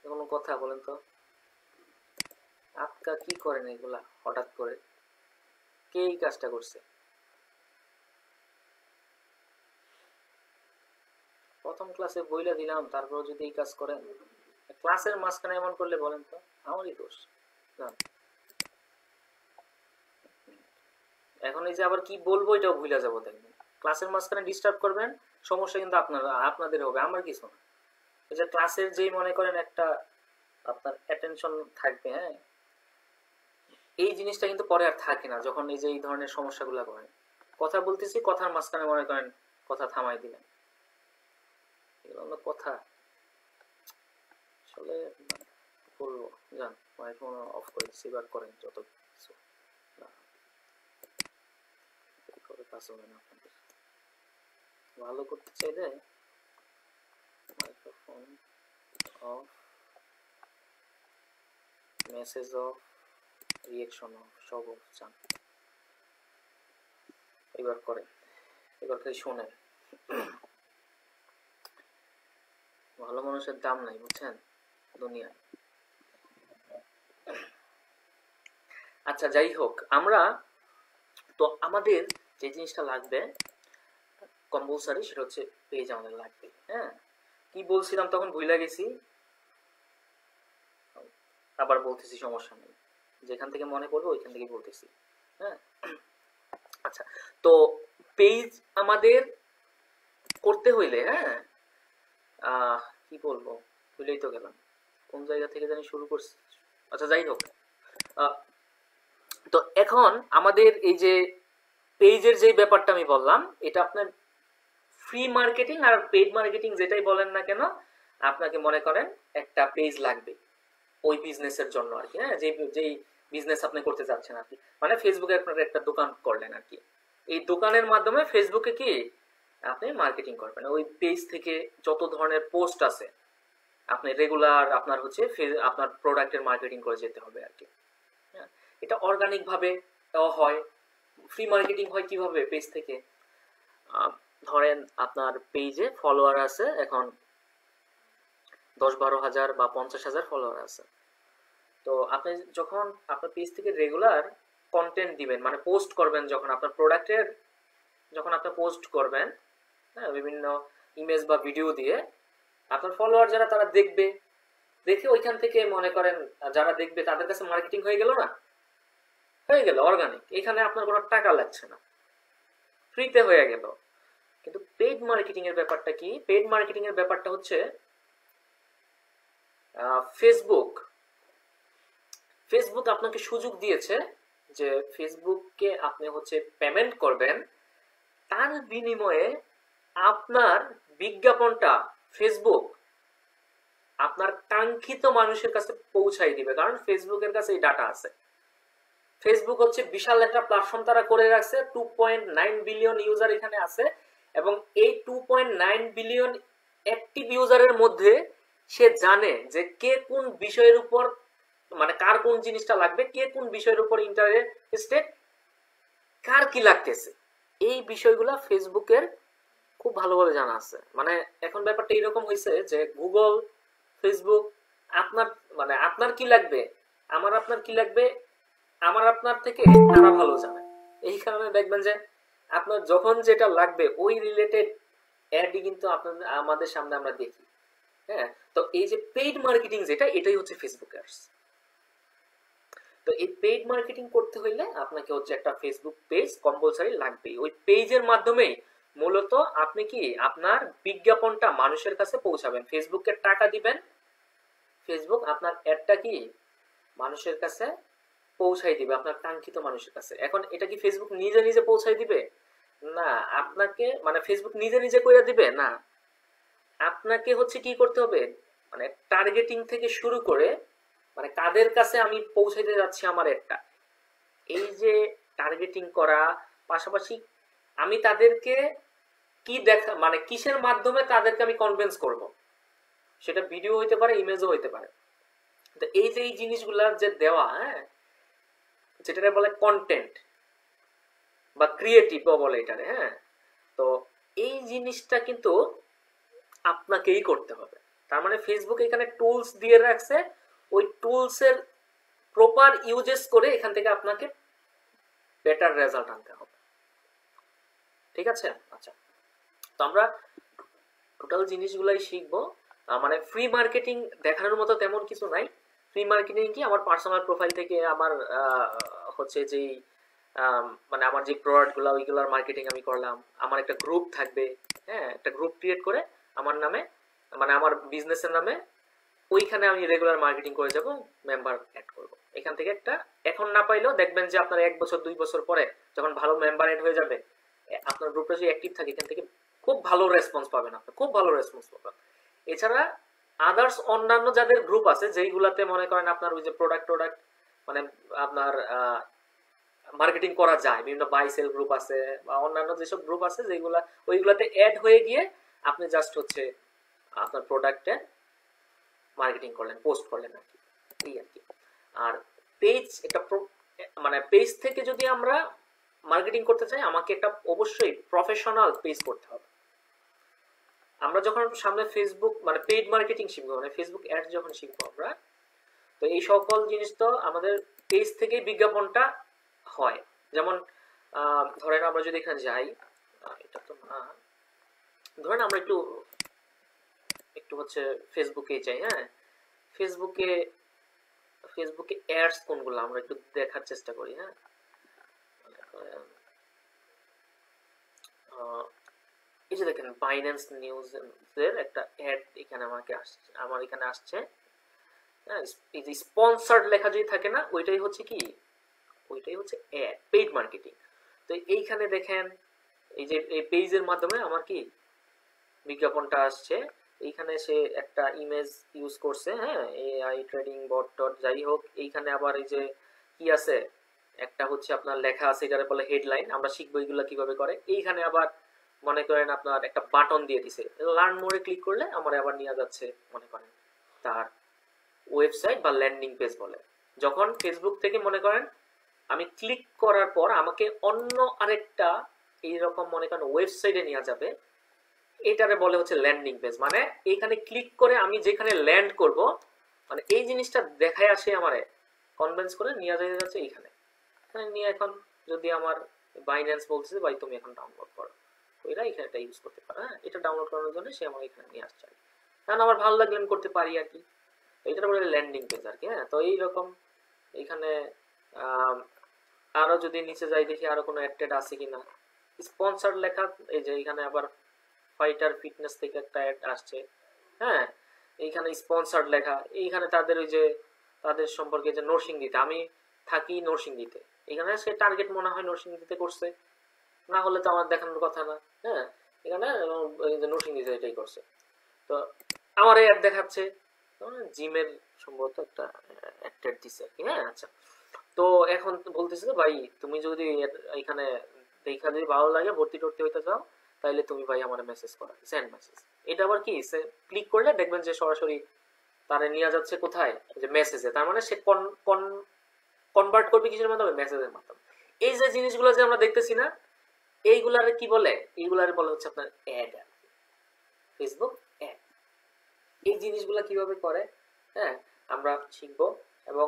কোনো কথা বলেন তো। আপকা কি করেন এগুলা হঠাৎ করে, কে এই কাজটা করছে? প্রথম ক্লাসে বইলা দিলাম, তারপর যদি এই কাজ করেন, ক্লাসের মাঝখানে এমন করলে বলেন তো আমারই দোষ না। এখন এই যে আবার কি বলবো এটাও ভুলে যাবো, দেখবেন ক্লাসের মাঝখানে ডিস্টার্ব করবেন, সমস্যা কিন্তু আপনাদের হবে, আমার কিছু না। এই যে ক্লাসের যেই মনে করেন একটা আপনার অ্যাটেনশন থাকবে, হ্যাঁ, এই জিনিসটা কিন্তু পরে আর থাকে না যখন এই যে এই ধরনের সমস্যাগুলো করেন। কথা বলতেছি, কথার মাঝখানে মনে করেন কথা থামাই দিলেন, এগুলো কথা আসলে বলবো জান। মাইক্রোফোন অফ করে সেবার করেন যত কিছু না করে কাজ হবে না আপনাদের ভালো করতে চাইলে microphone of message of reaction of সব অফ চান এবার করেন এবার খালি শোনেন ভালো মানুষের দাম নাই বুঝছেন দুনিয়ায় আচ্ছা যাই হোক আমরা তো আমাদের যে জিনিসটা লাগবে কম্পালসারি সেটা হচ্ছে পেজ আমাদের লাগবে হ্যাঁ কি বলছিলাম তখন ভুলে গেছি আবার বলতেছি সমস্যা নেই যেখান থেকে মনে পড়বে ওইখান থেকে বলতেছি হ্যাঁ আচ্ছা তো পেজ আমাদের করতে হইলে হ্যাঁ কি বলবো ভুলেই তো গেলাম কোন জায়গা থেকে জানি শুরু করছি আচ্ছা যাই হোক তো এখন আমাদের এই যে পেজের যে ব্যাপারটা আমি বললাম এটা আপনার ফ্রি মার্কেটিং আর পেইড মার্কেটিং যেটাই বলেন না কেন আপনাকে মনে করেন একটা পেজ লাগবে ওই বিজনেসের জন্য আর কি হ্যাঁ যেই বিজনেস আপনি করতে যাচ্ছেন আর কি মানে ফেসবুকে আপনার একটা দোকান করলেন আর কি এই দোকানের মাধ্যমে ফেসবুকে কি আপনি মার্কেটিং করবেন ওই পেজ থেকে যত ধরনের পোস্ট আছে আপনি রেগুলার আপনার হচ্ছে আপনার প্রোডাক্টের মার্কেটিং করে যেতে হবে আর কি হ্যাঁ এটা অর্গানিক ভাবে হয় ফ্রি মার্কেটিং হয় কিভাবে পেজ থেকে ধরেন আপনার পেজে ফলোয়ার আছে এখন 10-12 হাজার বা 50,000 ফলোয়ার আছে তো আপনি যখন আপনার পেজ থেকে রেগুলার কন্টেন্ট দিবেন মানে পোস্ট করবেন যখন আপনার প্রোডাক্টের যখন আপনি পোস্ট করবেন হ্যাঁ বিভিন্ন ইমেজ বা ভিডিও দিয়ে আপনার ফলোয়ার যারা তারা দেখবে দেখে ওইখান থেকে মনে করেন যারা দেখবে তাদের কাছে মার্কেটিং হয়ে গেল না হয়ে গেল অর্গানিক এখানে আপনার কোনো টাকা লাগছে না ফ্রিতে হয়ে গেল কিন্তু পেইড মার্কেটিং এর ব্যাপারটা কি পেইড মার্কেটিং এর ব্যাপারটা হচ্ছে ফেসবুক আপনাকে সুযোগ দিয়েছে যে ফেসবুককে আপনি হচ্ছে পেমেন্ট করবেন তার বিনিময়ে আপনার বিজ্ঞাপনটা ফেসবুক আপনার কাঙ্ক্ষিত মানুষের কাছে পৌঁছাই দিবে কারণ ফেসবুকের কাছে এই ডাটা আছে ফেসবুক হচ্ছে বিশাল একটা প্ল্যাটফর্ম তারা করে রাখছে 2.9 বিলিয়ন ইউজার এখানে আছে এবং এই 2.9 বিলিয়ন অ্যাক্টিভ ইউজারের মধ্যে সে জানে যে কে কোন বিষয়ের উপর মানে কার কোন জিনিসটা লাগবে কে কোন বিষয়ের উপর ইন্টারেস্টেড কার কি লাগতেছে এই বিষয়গুলো ফেসবুকের খুব ভালোভাবে জানা আছে মানে এখন ব্যাপারটা এরকম হয়েছে যে গুগল ফেসবুক আপনার মানে আপনার কি লাগবে আমার আপনার কি লাগবে আমার আপনার থেকে তারা ভালো জানে এই কারণে দেখবেন যে আপনার যখন যেটা লাগবে ওই রিলেটেড অ্যাডই কিন্তু আপনাদের আমাদের সামনে আমরা দেখি হ্যাঁ তো এই যে পেইড মার্কেটিং যেটা এটাই হচ্ছে ফেসবুক অ্যাডস তো এই পেইড মার্কেটিং করতে হইলে আপনাকে হচ্ছে একটা ফেসবুক পেজ কম্পালসারি লাগবেই ওই পেজের মাধ্যমেই মূলত আপনি কি আপনার বিজ্ঞাপনটা মানুষের কাছে পৌঁছাবেন ফেসবুকে টাকা দিবেন ফেসবুক আপনার অ্যাডটা কি মানুষের কাছে পৌঁছাই দিবে আপনার কাঙ্ক্ষিত মানুষের কাছে এখন এটা কি ফেসবুক নিজে নিজে পৌঁছাই দিবে না আপনাকে মানে ফেসবুক নিজে নিজে কইরা দিবে না আপনাকে হচ্ছে কি করতে হবে মানে টার্গেটিং থেকে শুরু করে মানে কাদের কাছে আমি পৌঁছাইতে যাচ্ছি আমার একটা এই যে টার্গেটিং করা পাশাপাশি আমি তাদেরকে কি দেখা মানে কিসের মাধ্যমে তাদেরকে আমি কনভিন্স করব সেটা ভিডিও হইতে পারে ইমেজও হইতে পারে তো এই যে এই জিনিসগুলা যে দেওয়া হ্যাঁ যেটা বলে কন্টেন্ট বা ক্রিয়েটিভ বলে এটারে হ্যাঁ তো এই জিনিসটা কিন্তু আপনাকেই করতে হবে তার মানে ফেসবুক এখানে টুলস দিয়ে রাখছে ওই টুলসের প্রপার ইউজেস করে এখান থেকে আপনাকে বেটার রেজাল্ট আনতে হবে ঠিক আছে আচ্ছা তো আমরা টোটাল জিনিসগুলাই শিখবো মানে ফ্রি মার্কেটিং দেখানোর মতো তেমন কিছু নাই ফ্রি মার্কেটিং কি আমার পার্সোনাল প্রোফাইল থেকে আমার হচ্ছে যেই মানে আমার যে প্রোডাক্টগুলো ওইগুলোর মার্কেটিং আমি করলাম আমার একটা গ্রুপ থাকবে হ্যাঁ একটা গ্রুপ ক্রিয়েট করে আমার নামে মানে আমার বিজনেসের নামে ওইখানে আমি রেগুলার মার্কেটিং করে যাব মেম্বার অ্যাড করব এখান থেকে একটা এখন না পাইলেও দেখবেন যে আপনার 1 বছর 2 বছর পরে যখন ভালো মেম্বার অ্যাড হয়ে যাবে আপনার গ্রুপটা যদি অ্যাক্টিভ থাকে এখান থেকে খুব ভালো রেসপন্স পাবেন আপনি খুব ভালো রেসপন্স পাবেন এছাড়া আদার্স অন্যান্য যাদের গ্রুপ আছে যেইগুলাতে মনে করেন আপনার ওই যে প্রোডাক্ট মানে আপনার মার্কেটিং করা যায়, বিভিন্ন বাই সেল গ্রুপ আছে বা অন্যান্য যেসব গ্রুপ আছে যেগুলা ওইগুলাতে অ্যাড হয়ে গিয়ে আপনি জাস্ট হচ্ছে আপনার প্রোডাক্টের মার্কেটিং করলেন, পোস্ট করলেন আর কি, এই আর কি। আর পেজ একটা মানে পেজ থেকে যদি আমরা মার্কেটিং করতে চাই আমাকে একটা অবশ্যই প্রফেশনাল পেজ করতে হবে। আমরা যখন সামনে ফেসবুক মানে পেইড মার্কেটিং শিখবো, মানে ফেসবুক অ্যাডস যখন শিখবো আমরা, তো এই সকল জিনিস তো আমাদের পেজ থেকেই বিজ্ঞাপনটা হয়। যেমন ধরেন আমরা যদি এখানে যাই, এটা তো না, ধরেন আমরা একটু হচ্ছে ফেসবুকে যাই। হ্যাঁ, ফেসবুকে অ্যাডস কোনগুলো আমরা একটু দেখার চেষ্টা করি। হ্যাঁ, এই যে দেখেন বাইন্যান্স নিউজ এর একটা অ্যাড এখানে আমার এখানে আসছে। হ্যাঁ, এই যে স্পন্সর্ড লেখা যদি থাকে না, ওইটাই হচ্ছে কি, ওইটাই হচ্ছে অ্যাড, পেইড মার্কেটিং। তো এইখানে দেখেন এই যে এই পেজের মাধ্যমে আমার কি বিজ্ঞাপনটা আসছে। এইখানে সে একটা ইমেজ ইউজ করছে, হ্যাঁ, এআই ট্রেডিং বট ডট যাই হোক। এইখানে আবার এই যে কি আছে, একটা হচ্ছে আপনার লেখা আছে, এটারে বলে হেডলাইন। আমরা শিখবো এগুলা কিভাবে করে। এইখানে আবার মনে করেন আপনার একটা বাটন দিয়ে দিছে, লার্ন মোরে ক্লিক করলে আমার আবার নিয়ে যাচ্ছে মনে করেন তার ওয়েবসাইট বা ল্যান্ডিং পেজ বলে। যখন ফেসবুক থেকে মনে করেন আমি ক্লিক করার পর আমাকে অন্য আরেকটা এইরকম মনে করেন ওয়েবসাইটে নিয়ে যাবে, এটারে বলে হচ্ছে ল্যান্ডিং পেজ। মানে এইখানে ক্লিক করে আমি যেখানে ল্যান্ড করব, মানে এই জিনিসটা দেখায় আসে আমারে কনভিন্স করে নিয়ে যাচ্ছে এইখানে। এখানে নিয়ে এখন যদি আমার বাইন্যান্স বলছে ভাই তুমি এখন ডাউনলোড করো, ওইরা এখানে এটা ইউজ করতে পারে। হ্যাঁ, এটা ডাউনলোড করানোর জন্য সে আমার এখানে নিয়ে আসছে, কারণ আমার ভালো লাগলে আমি করতে পারি আর কি। এইটা বলে ল্যান্ডিং পেজ আর কি। হ্যাঁ, তো এইরকম এখানে আরো যদি নিচে যাই দেখি আরো কোনো অ্যাড আছে কিনা। স্পন্সর লেখা, এই যে এখানে আবার ফাইটার ফিটনেস থেকে একটা অ্যাড আসছে। হ্যাঁ, এইখানে স্পন্সর্ড লেখা, এইখানে তাদের ওই যে তাদের সম্পর্কে যে নরসিংদীতে, আমি থাকি নরসিংদীতে, এখানে সে টার্গেট মনে হয় নরসিংদীতে করছে, না হলে তো আমার দেখানোর কথা না। হ্যাঁ, এখানে নরসিংদীতে এটাই করছে, তো আমার অ্যাড দেখাচ্ছে জিমের সম্ভবত একটা অ্যাড দিছে আর কি। হ্যাঁ, আচ্ছা, তো এখন বলতেছে ভাই তুমি যদি এখানে দেখা যদি ভালো লাগে ভর্তি টর্তি হইতে চাও তাহলে তুমি ভাই আমার মেসেজ করো, সেন্ড মেসেজ। এটা আবার কি, ক্লিক করলে দেখবেন যে সরাসরি তারে নিয়ে যাচ্ছে কোথায়, যে মেসেজে। তার মানে সে কনভার্ট করবে কিসের মাধ্যমে, মেসেজের মাধ্যমে। এই যে জিনিসগুলো যে আমরা দেখতেছি না, এইগুলারে কি বলে, এইগুলারে বলে হচ্ছে আপনার অ্যাড, ফেসবুক অ্যাড। এই জিনিসগুলো কিভাবে করে, হ্যাঁ, আমরা শিখবো। এবং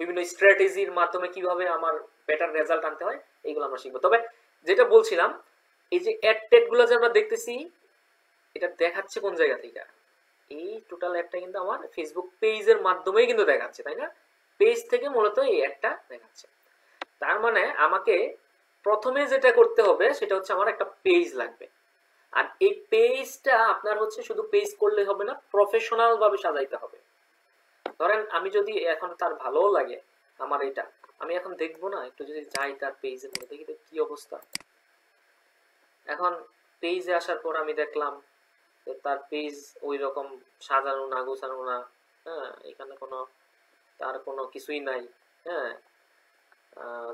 বিভিন্ন স্ট্র্যাটেজির মাধ্যমে কিভাবে আমার বেটার রেজাল্ট আনতে হয় এইগুলো আমরা শিখবো। তবে যেটা বলছিলাম, এই যে অ্যাড টেড গুলো যে আমরা দেখতেছি, এটা দেখাচ্ছে কোন জায়গা থেকে, এই টোটাল অ্যাডটা কিন্তু আমার ফেসবুক পেজের মাধ্যমেই কিন্তু দেখাচ্ছে, তাই না? পেজ থেকে মূলত এই অ্যাডটা দেখাচ্ছে। তার মানে আমাকে প্রথমে যেটা করতে হবে সেটা হচ্ছে আমার একটা পেজ লাগবে। আর এই পেজটা আপনার হচ্ছে শুধু পেজ করলে হবে না, প্রফেশনাল ভাবে সাজাইতে হবে। ধরেন আমি যদি এখন তার ভালোও লাগে আমার এটা, আমি এখন দেখবো না, একটু যদি যাই তার পেজের মধ্যে দেখি কি অবস্থা। এখন পেজে আসার পর আমি দেখলাম যে তার পেজ ওই রকম সাজানো না, গোছানো না। হ্যাঁ, এখানে তার কোনো কিছুই নাই। হ্যাঁ,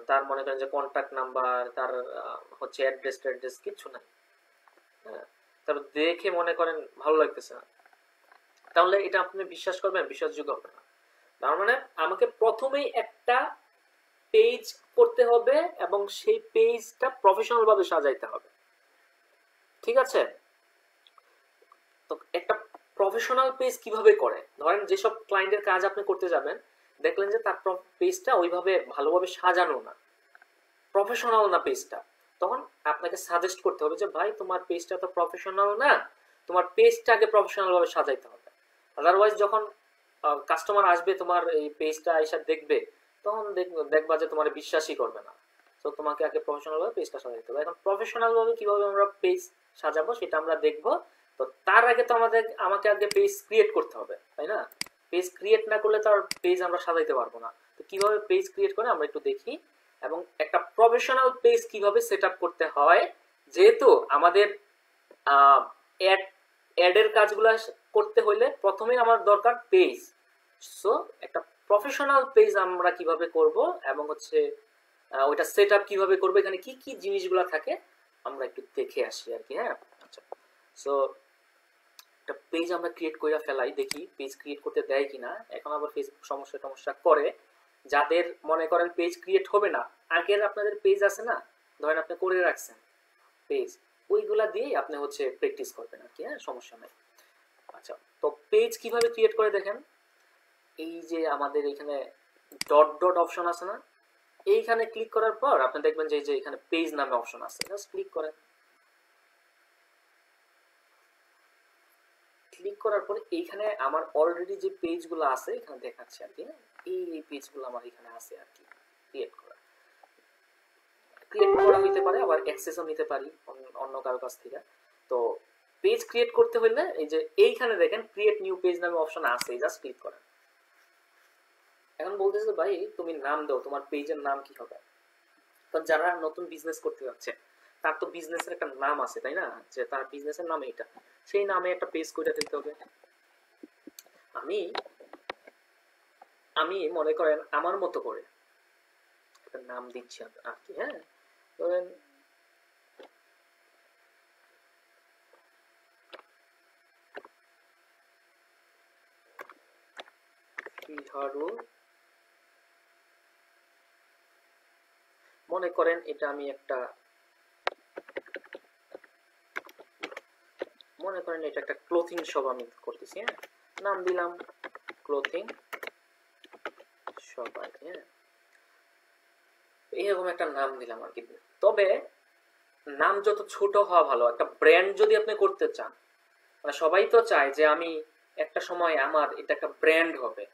তার মনে করেন যে কন্ট্যাক্ট নাম্বার, তার হচ্ছে অ্যাড্রেস কিচ্ছু নাই। হ্যাঁ, তারপর দেখে মনে করেন ভালো লাগতেছে না, তাহলে এটা আপনি বিশ্বাস করবেন, বিশ্বাসযোগ্য হবে না। তার মানে আমাকে প্রথমেই একটা পেজ করতে হবে এবং সেই পেজটা প্রফেশনাল ভাবে সাজাইতে হবে, ঠিক আছে? তো একটা প্রফেশনাল পেজ কিভাবে করে, ধরেন যেসব ক্লায়েন্টের কাজ আপনি করতে যাবেন, দেখলেন যে তার পেজটা ওইভাবে ভালোভাবে সাজানো না, প্রফেশনাল না পেজটা, তখন আপনাকে সাজেস্ট করতে হবে যে ভাই তোমার পেজটা তো প্রফেশনাল না, তোমার পেজটা আগে প্রফেশনাল ভাবে সাজাইতে হবে। আদারওয়াইজ যখন কাস্টমার আসবে তোমার এই পেজটা এসে দেখবে, তখন দেখবা যে তোমার বিশ্বাসই করবে না। তো তোমাকে আগে প্রফেশনাল ভাবে পেজটা সাজাইতে হবে। এখন প্রফেশনাল ভাবে কিভাবে আমরা পেজ সাজাবো সেটা আমরা দেখবো। তো তার আগে তো আমাকে আগে পেজ ক্রিয়েট করতে হবে, তাই না? পেজ ক্রিয়েট না করলে তো আর পেজ আমরা সাজাইতে পারবো না। তো কিভাবে পেজ ক্রিয়েট করে আমরা একটু দেখি, এবং একটা প্রফেশনাল পেজ কিভাবে সেট আপ করতে হয়, যেহেতু আমাদের অ্যাডের কাজগুলো করতে হলে প্রথমে আমার দরকার পেজ। সো একটা প্রফেশনাল পেজ আমরা কিভাবে করব এবং হচ্ছে ওইটা সেট আপ কিভাবে করবো, এখানে কি কি জিনিসগুলো থাকে আমরা একটু দেখে আসি আর কি। হ্যাঁ, আচ্ছা। সো একটা পেজ আমরা ক্রিয়েট করে ফেলাই, দেখি পেজ ক্রিয়েট করতে দেয় কিনা। এখন আবার ফেসবুক সমস্যা করে, যাদের মনে করেন পেজ ক্রিয়েট হবে না, আগের আপনাদের পেজ আছে না, ধরেন আপনি করে রাখছেন পেজ, ওইগুলা দিয়েই আপনি হচ্ছে প্র্যাকটিস করবেন আর কি। হ্যাঁ, সমস্যা নাই। আচ্ছা, তো পেজ কিভাবে ক্রিয়েট করে দেখেন, এই যে আমাদের এখানে ডট ডট অপশন আছে না, এইখানে ক্লিক করার পর আপনি দেখবেন যে এখানে পেজ নামে অপশন আছে, জাস্ট ক্লিক করেন। ক্লিক করার পরে এইখানে আমার অলরেডি যে পেজগুলো আছে এখানে দেখাচ্ছে আর কি। এই পেজগুলো আমার এখানে আছে আর কি, ক্রিয়েট করা হইতে পারে, আবার অ্যাক্সেসও নিতে পারি অন্য কারো কাছ থেকে। তো পেজ ক্রিয়েট করতে হলে এই যে এইখানে দেখেন ক্রিয়েট নিউ পেজ নামে অপশন আছে, জাস্ট ক্লিক করেন। এখন বলতেছে ভাই তুমি নাম দাও, তোমার পেজের নাম কি হবে। তো যারা নতুন বিজনেস করতে যাচ্ছে তার তো বিজনেসের একটা নাম আছে, তাই না, যে তার বিজনেসের নাম এটা, সেই নামে একটা পেজ করে ফেলতে হবে। আমি মনে করেন আমার মতো করে একটা নাম দিচ্ছি আর কি। হ্যাঁ, ধরেন ফিহারু, মনে করেন এটা আমি একটা, মনে করেন এটা একটা ক্লোথিং শপ আমি করতেছি। হ্যাঁ, নাম দিলাম ক্লোথিং শপ আর কি। হ্যাঁ, এরকম একটা নাম দিলাম আর কি। তবে নাম যত ছোট হওয়া ভালো। একটা ব্র্যান্ড যদি আপনি করতে চান, মানে সবাই তো চায় যে আমি একটা সময় আমার এটা একটা ব্র্যান্ড হবে,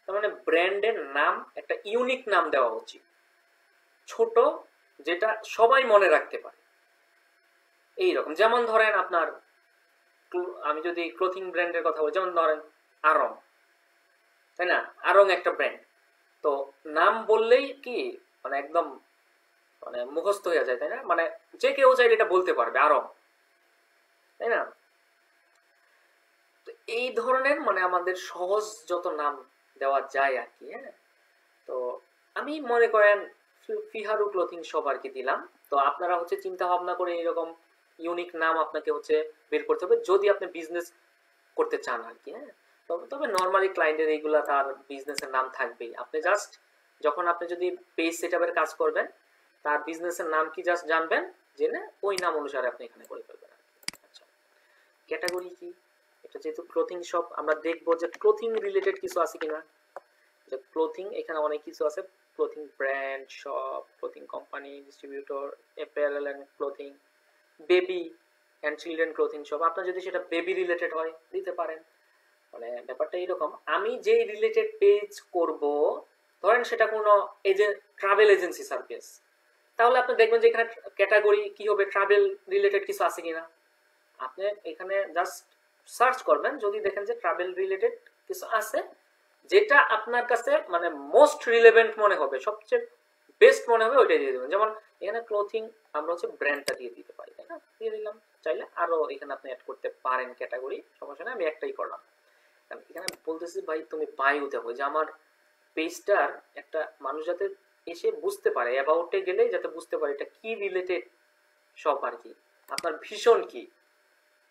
তার মানে ব্র্যান্ডের নাম একটা ইউনিক নাম দেওয়া উচিত, ছোট, যেটা সবাই মনে রাখতে পারে। এইরকম যেমন ধরেন আপনার, আমি যদি ক্লোথিং ব্র্যান্ডের কথা বলি, যেমন ধরেন আরং, তাই না, আরং একটা ব্র্যান্ড। তো নাম বললেই কি মানে একদম মানে মুখস্থ হয়ে যায়, তাই না, মানে যে কেউ চাইলে এটা বলতে পারবে আরং, তাই না। তো এই ধরনের মানে আমাদের সহজ যত নাম দেওয়া যায় আর কি। হ্যাঁ, তো আমি মনে করেন ফিহারু ক্লোথিং শপ আর কি দিলাম। তো আপনারা হচ্ছে চিন্তা ভাবনা করে এরকম ইউনিক নাম আপনাকে হচ্ছে বের করতে হবে যদি আপনি বিজনেস করতে চান আর কি। হ্যাঁ, তবে নর্মালি ক্লায়েন্টের এইগুলা তার বিজনেসের নাম থাকবেই। আপনি জাস্ট যখন আপনি যদি পেজ সেটআপের কাজ করবেন, তার বিজনেসের নাম কি জাস্ট জানবেন, জেনে ওই নাম অনুসারে আপনি এখানে করে ফেলবেন। আচ্ছা, ক্যাটাগরি কি, এটা যেহেতু ক্লোথিং শপ, আমরা দেখবো যে ক্লোথিং রিলেটেড কিছু আছে কিনা। যে ক্লোথিং, এখানে অনেক কিছু আছে, clothing brand, shop, clothing company, distributor, apparel and clothing, baby and children clothing shop. আপনার যদি সেটা বেবি রিলেটেড হয় দিতে পারেন। মানে ব্যাপারটা এইরকম, আমি যেই রিলেটেড পেজ করব, ধরেন সেটা কোনো ট্রাভেল এজেন্সি সার্ভিস, তাহলে আপনি দেখবেন যে এখানে ক্যাটাগরি কি হবে, ট্রাভেল রিলেটেড কিছু আছে কিনা। আপনি এখানে জাস্ট সার্চ করবেন, যদি দেখেন যে ট্রাভেল রিলেটেড কিছু আছে, যেটা আপনার কাছে মানে মোস্ট রিলেভেন্ট মনে হবে, সবচেয়ে বেস্ট মনে হবে, ওইটাই দিয়ে দেবেন। যেমন এখানে ক্লোথিং, আমরা হচ্ছে ব্র্যান্ডটা দিয়ে দিতে পারি, তাই না, দিয়ে দিলাম। চাইলে আরো এখানে আপনি অ্যাড করতে পারেন ক্যাটাগরি, সমস্যা নেই, আমি একটাই করলাম। এখানে বলতেছি ভাই তুমি বায়ু দেখো, যে আমার পেজটার একটা মানুষ যাতে এসে বুঝতে পারে, অ্যাবাউটে গেলেই যাতে বুঝতে পারে এটা কি রিলেটেড সব আর কি, আপনার ভীষণ কি।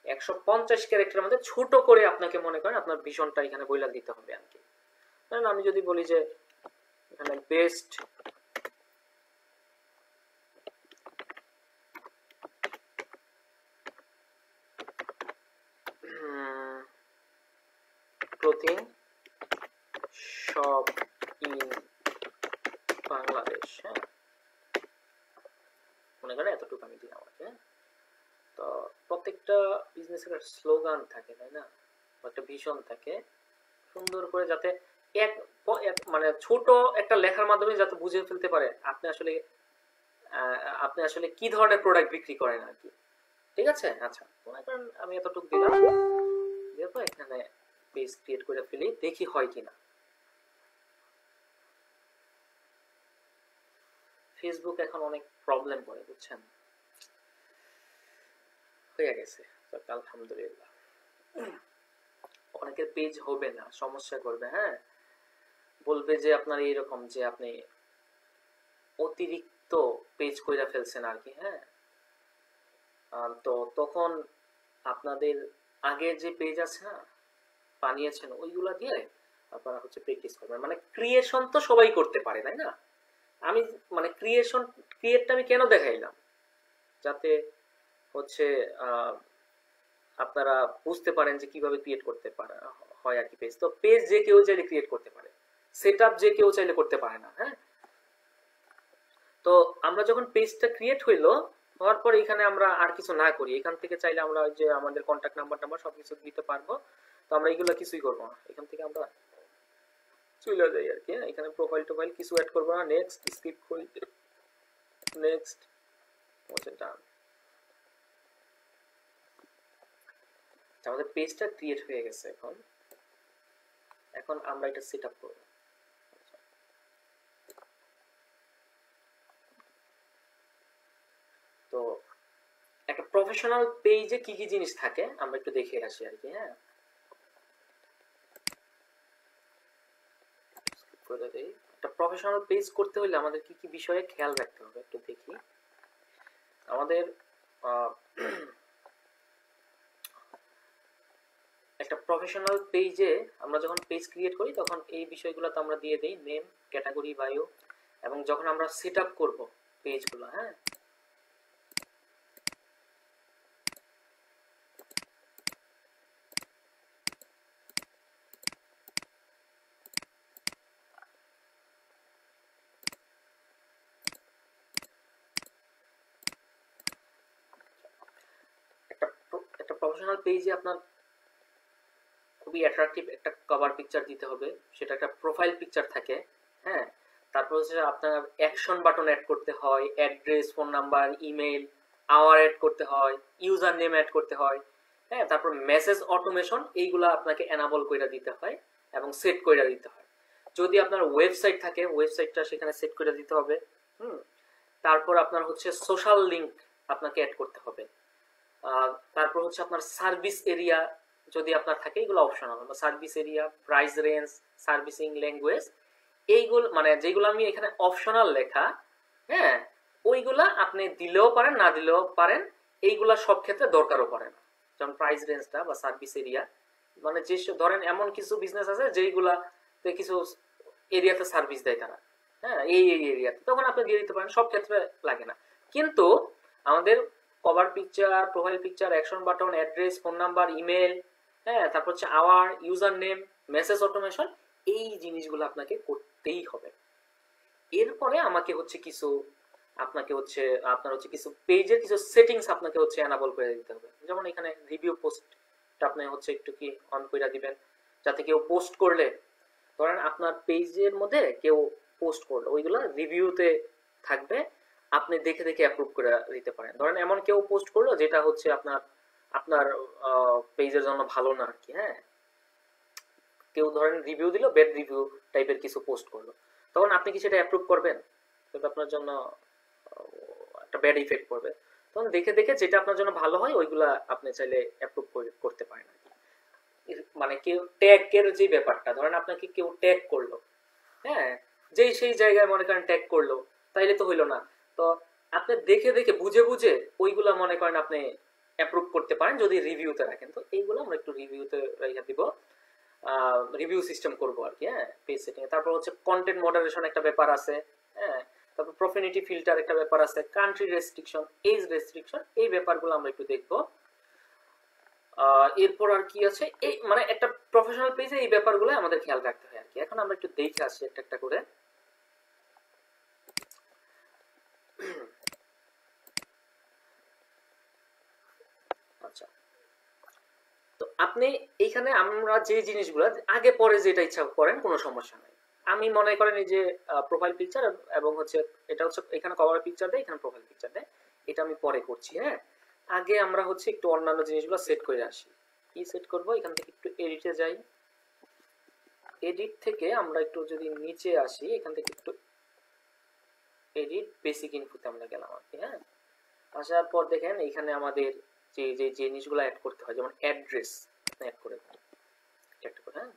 150 ক্যারেক্টারের মধ্যে ছোট করে আপনাকে মনে করেন আপনার ভীষণটা এখানে বইলা দিতে হবে আর কি। আমি যদি বলি যে এখানে best clothing shop in Bangladesh, হ্যাঁ, মনে করেন এতটুকু আমি দিলাম আর কি। তো প্রত্যেকটা বিজনেসের একটা স্লোগান থাকে, তাই না, একটা ভিশন থাকে, সুন্দর করে যাতে এক মানে ছোট একটা লেখার মাধ্যমে যাতে বুঝে ফেলতে পারে আপনি আসলে কি ধরনের প্রোডাক্ট বিক্রি করেন আর কি। ঠিক আছে, আচ্ছা, মনে করেন আমি এতটুকু দিলাম, দেখো এখানে পেজ ক্রিয়েট করে ফেলি, দেখি হয় কিনা। ফেসবুক এখন অনেক প্রবলেম করে, বুঝছেন, হয়ে গেছে, আলহামদুলিল্লাহ। অনেকের পেজ হবে না, সমস্যা করবে, হ্যাঁ, বলবে যে আপনার এইরকম যে আপনি অতিরিক্ত পেজ কইরা ফেলছেন আর কি, হ্যাঁ। তো তখন আপনাদের আগের যে পেজ আছে না বানিয়েছেন ওইগুলা দিয়ে আপনারা হচ্ছে প্র্যাকটিস করবেন। মানে ক্রিয়েশন তো সবাই করতে পারে, তাই না? আমি মানে ক্রিয়েটটা আমি কেন দেখাইলাম, যাতে হচ্ছে আপনারা বুঝতে পারেন যে কিভাবে ক্রিয়েট করতে পারে হয় আর কি পেজ। তো পেজ যে কেউ চাইলে ক্রিয়েট করতে পারে, সেটআপ যে কেউ চাইলে করতে পারে না, হ্যাঁ। তো আমরা যখন পেজটা ক্রিয়েট হইলো, হওয়ার পর এখানে আমরা আর কিছু না করি, এখান থেকে চাইলে আমরা ওই যে আমাদের কন্ট্যাক্ট নাম্বার সবকিছু দিতে পারবো। তো আমরা এগুলো কিছুই করবো না, এখান থেকে আমরা চলে যাই আর কি, হ্যাঁ। এখানে প্রোফাইল টোফাইল কিছু অ্যাড করবো না, নেক্সট স্কিপ করি, নেক্সট হচ্ছে ডান। আমাদের পেজটা ক্রিয়েট হয়ে গেছে। এখন এখন আমরা এটা সেট আপ করবো। তো একটা প্রফেশনাল পেজে কি কি জিনিস থাকে আমরা একটু দেখে আসি আর কি, হ্যাঁ। একটা প্রফেশনাল পেজ করতে হলে আমাদের কি কি বিষয়ে খেয়াল রাখতে হবে একটু দেখি। আমাদের একটা প্রফেশনাল পেজে আমরা যখন পেজ ক্রিয়েট করি তখন এই বিষয়গুলো তো আমরা দিয়ে দেই, নেম, ক্যাটাগরি, বায়ো, এবং যখন আমরা সেট আপ করবো পেজগুলো, হ্যাঁ, একটা প্রফেশনাল পেজে আপনার খুবই অ্যাট্রাকটিভ একটা কভার পিকচার দিতে হবে, সেটা একটা প্রোফাইল পিকচার থাকে, হ্যাঁ। তারপর হচ্ছে আপনার অ্যাকশন বাটন অ্যাড করতে হয়, address, phone number, email, hour add করতে হয়, ইউজার নেম অ্যাড করতে হয়, হ্যাঁ। তারপর মেসেজ অটোমেশন এইগুলা আপনাকে এনাবল করে দিতে হয় এবং সেট করে দিতে হয়। যদি আপনার ওয়েবসাইট থাকে ওয়েবসাইটটা সেখানে সেট করে দিতে হবে, হুম। তারপর আপনার হচ্ছে সোশ্যাল লিংক আপনাকে অ্যাড করতে হবে। তারপর হচ্ছে আপনার সার্ভিস এরিয়া যদি আপনার থাকে এগুলো optional, service area, price range, servicing language, এইগুলো মানে যেগুলো আমি এখানে অপশনাল লেখা, হ্যাঁ, ওইগুলা আপনি দিলেও পারেন না দিলেও পারেন, এইগুলা সব ক্ষেত্রে দরকারও পড়ে না। যেমন প্রাইস রেঞ্জটা বা সার্ভিস এরিয়া, মানে যে ধরেন এমন কিছু বিজনেস আছে যেইগুলাতে কিছু এরিয়াতে সার্ভিস দেয় তারা, হ্যাঁ, এই এরিয়াতে, তখন আপনি দিয়ে দিতে পারেন, সব ক্ষেত্রে লাগে না। কিন্তু আমাদের cover picture, profile picture, action button, address, phone number, email, হ্যাঁ, তারপর হচ্ছে hour, user name, message automation, এই জিনিসগুলো আপনাকে করতেই হবে। এরপরে আমাকে হচ্ছে কিছু আপনাকে হচ্ছে আপনার হচ্ছে কিছু পেজের কিছু সেটিংস আপনাকে হচ্ছে এনাবল করে দিতে হবে। যেমন এখানে রিভিউ পোস্টটা আপনি হচ্ছে একটু কি অন করে দিবেন, যাতে কেউ পোস্ট করলে, ধরেন আপনার পেজের মধ্যে কেউ পোস্ট করলো, ওইগুলো রিভিউতে থাকবে, আপনি দেখে দেখে অ্যাপ্রুভ করে দিতে পারেন। ধরেন এমন কেউ পোস্ট করলো যেটা হচ্ছে আপনার আপনার পেজের জন্য ভালো না আর কি, হ্যাঁ। কেউ ধরেন রিভিউ দিল, ব্যাড রিভিউ টাইপের কিছু পোস্ট করলো, তখন আপনি কি সেটা অ্যাপ্রুভ করবেন? সেটা আপনার জন্য একটা ব্যাড ইফেক্ট পড়বে। তখন দেখে দেখে যেটা আপনার জন্য ভালো হয় ওইগুলা আপনি চাইলে অ্যাপ্রুভ করতে পারেন। মানে কেউ ট্যাগের যে ব্যাপারটা, ধরেন আপনাকে কেউ ট্যাগ করলো, হ্যাঁ, যেই সেই জায়গায় মনে করেন ট্যাগ করলো, তাইলে তো হইলো না। তো আপনি দেখে দেখে বুঝে বুঝে ওইগুলা মনে করেন আপনি অ্যাপ্রুভ করতে পারেন যদি রিভিউতে রাখেন। তো এইগুলো আমরা একটু রিভিউতে রেখে দিব, রিভিউ সিস্টেম করবো আর কি, হ্যাঁ, পেজ সেটিং এ। তারপর হচ্ছে কন্টেন্ট মডারেশন একটা ব্যাপার আছে, হ্যাঁ। তারপর প্রফিনিটি ফিল্টার একটা ব্যাপার আছে, কান্ট্রি রেস্ট্রিকশন, এজ রেস্ট্রিকশন, এই ব্যাপারগুলো আমরা একটু দেখবো। এরপর আর কি আছে, এই মানে একটা প্রফেশনাল পেজে এই ব্যাপারগুলো আমাদের খেয়াল রাখতে হয় আর কি। এখন আমরা একটু দেখে আসি একটা একটা করে। আচ্ছা, তো আপনি এইখানে আমরা যে জিনিসগুলো আগে পরে যেটা ইচ্ছা করেন কোনো সমস্যা নাই। আমি মনে করেন এই যে প্রোফাইল পিকচার এবং হচ্ছে এটা হচ্ছে এখানে কভার পিকচার দেয়, এখানে প্রোফাইল পিকচার দেয়, এটা আমি পরে করছি, হ্যাঁ। আগে আমরা হচ্ছে একটু অন্যান্য জিনিসগুলো সেট করে আসি। কি সেট করব, এখান থেকে একটু এডিটে যাই, এডিট থেকে আমরা একটু যদি নিচে আসি, এখান থেকে একটু এডিট বেসিক ইনফোতে আমরা গেলাম আর কি, হ্যাঁ। আসার পর দেখেন এখানে আমাদের যে যে জিনিসগুলো অ্যাড করতে হয়, যেমন অ্যাড্রেস, অ্যাড করে দেন একটা করে। হ্যাঁ,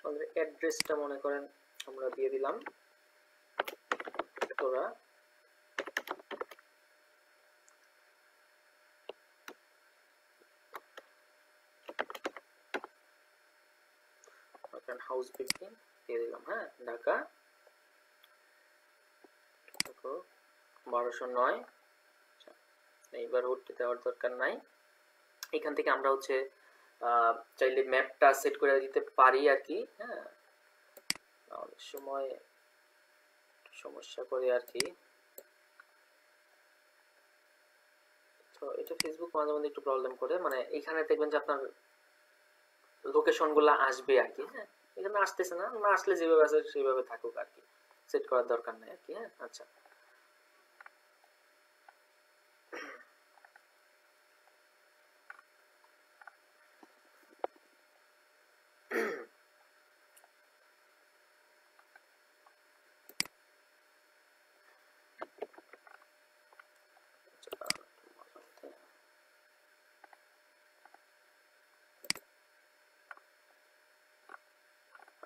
আমাদের অ্যাড্রেসটা মনে করেন আমরা দিয়ে দিলাম তোরা হাউস বিল্ডিং দিয়ে দিলাম। হ্যাঁ, ঢাকা 1209। এইবার ওটি দেওয়ার দরকার নাই। এখান থেকে আমরা হচ্ছে চাইলে ম্যাপটা সেট করে দিতে পারি আর কি। হ্যাঁ, অনেক সময় সমস্যা করে আর কি। তো এটা ফেসবুক মাঝে মাঝে একটু প্রবলেম করে, মানে এখানে দেখবেন যে আপনার লোকেশন গুলা আসবে আর কি। হ্যাঁ, এখানে আসতেছে না, না আসলে যেভাবে আছে সেভাবে থাকুক আর কি, সেট করার দরকার নেই আর কি। হ্যাঁ, আচ্ছা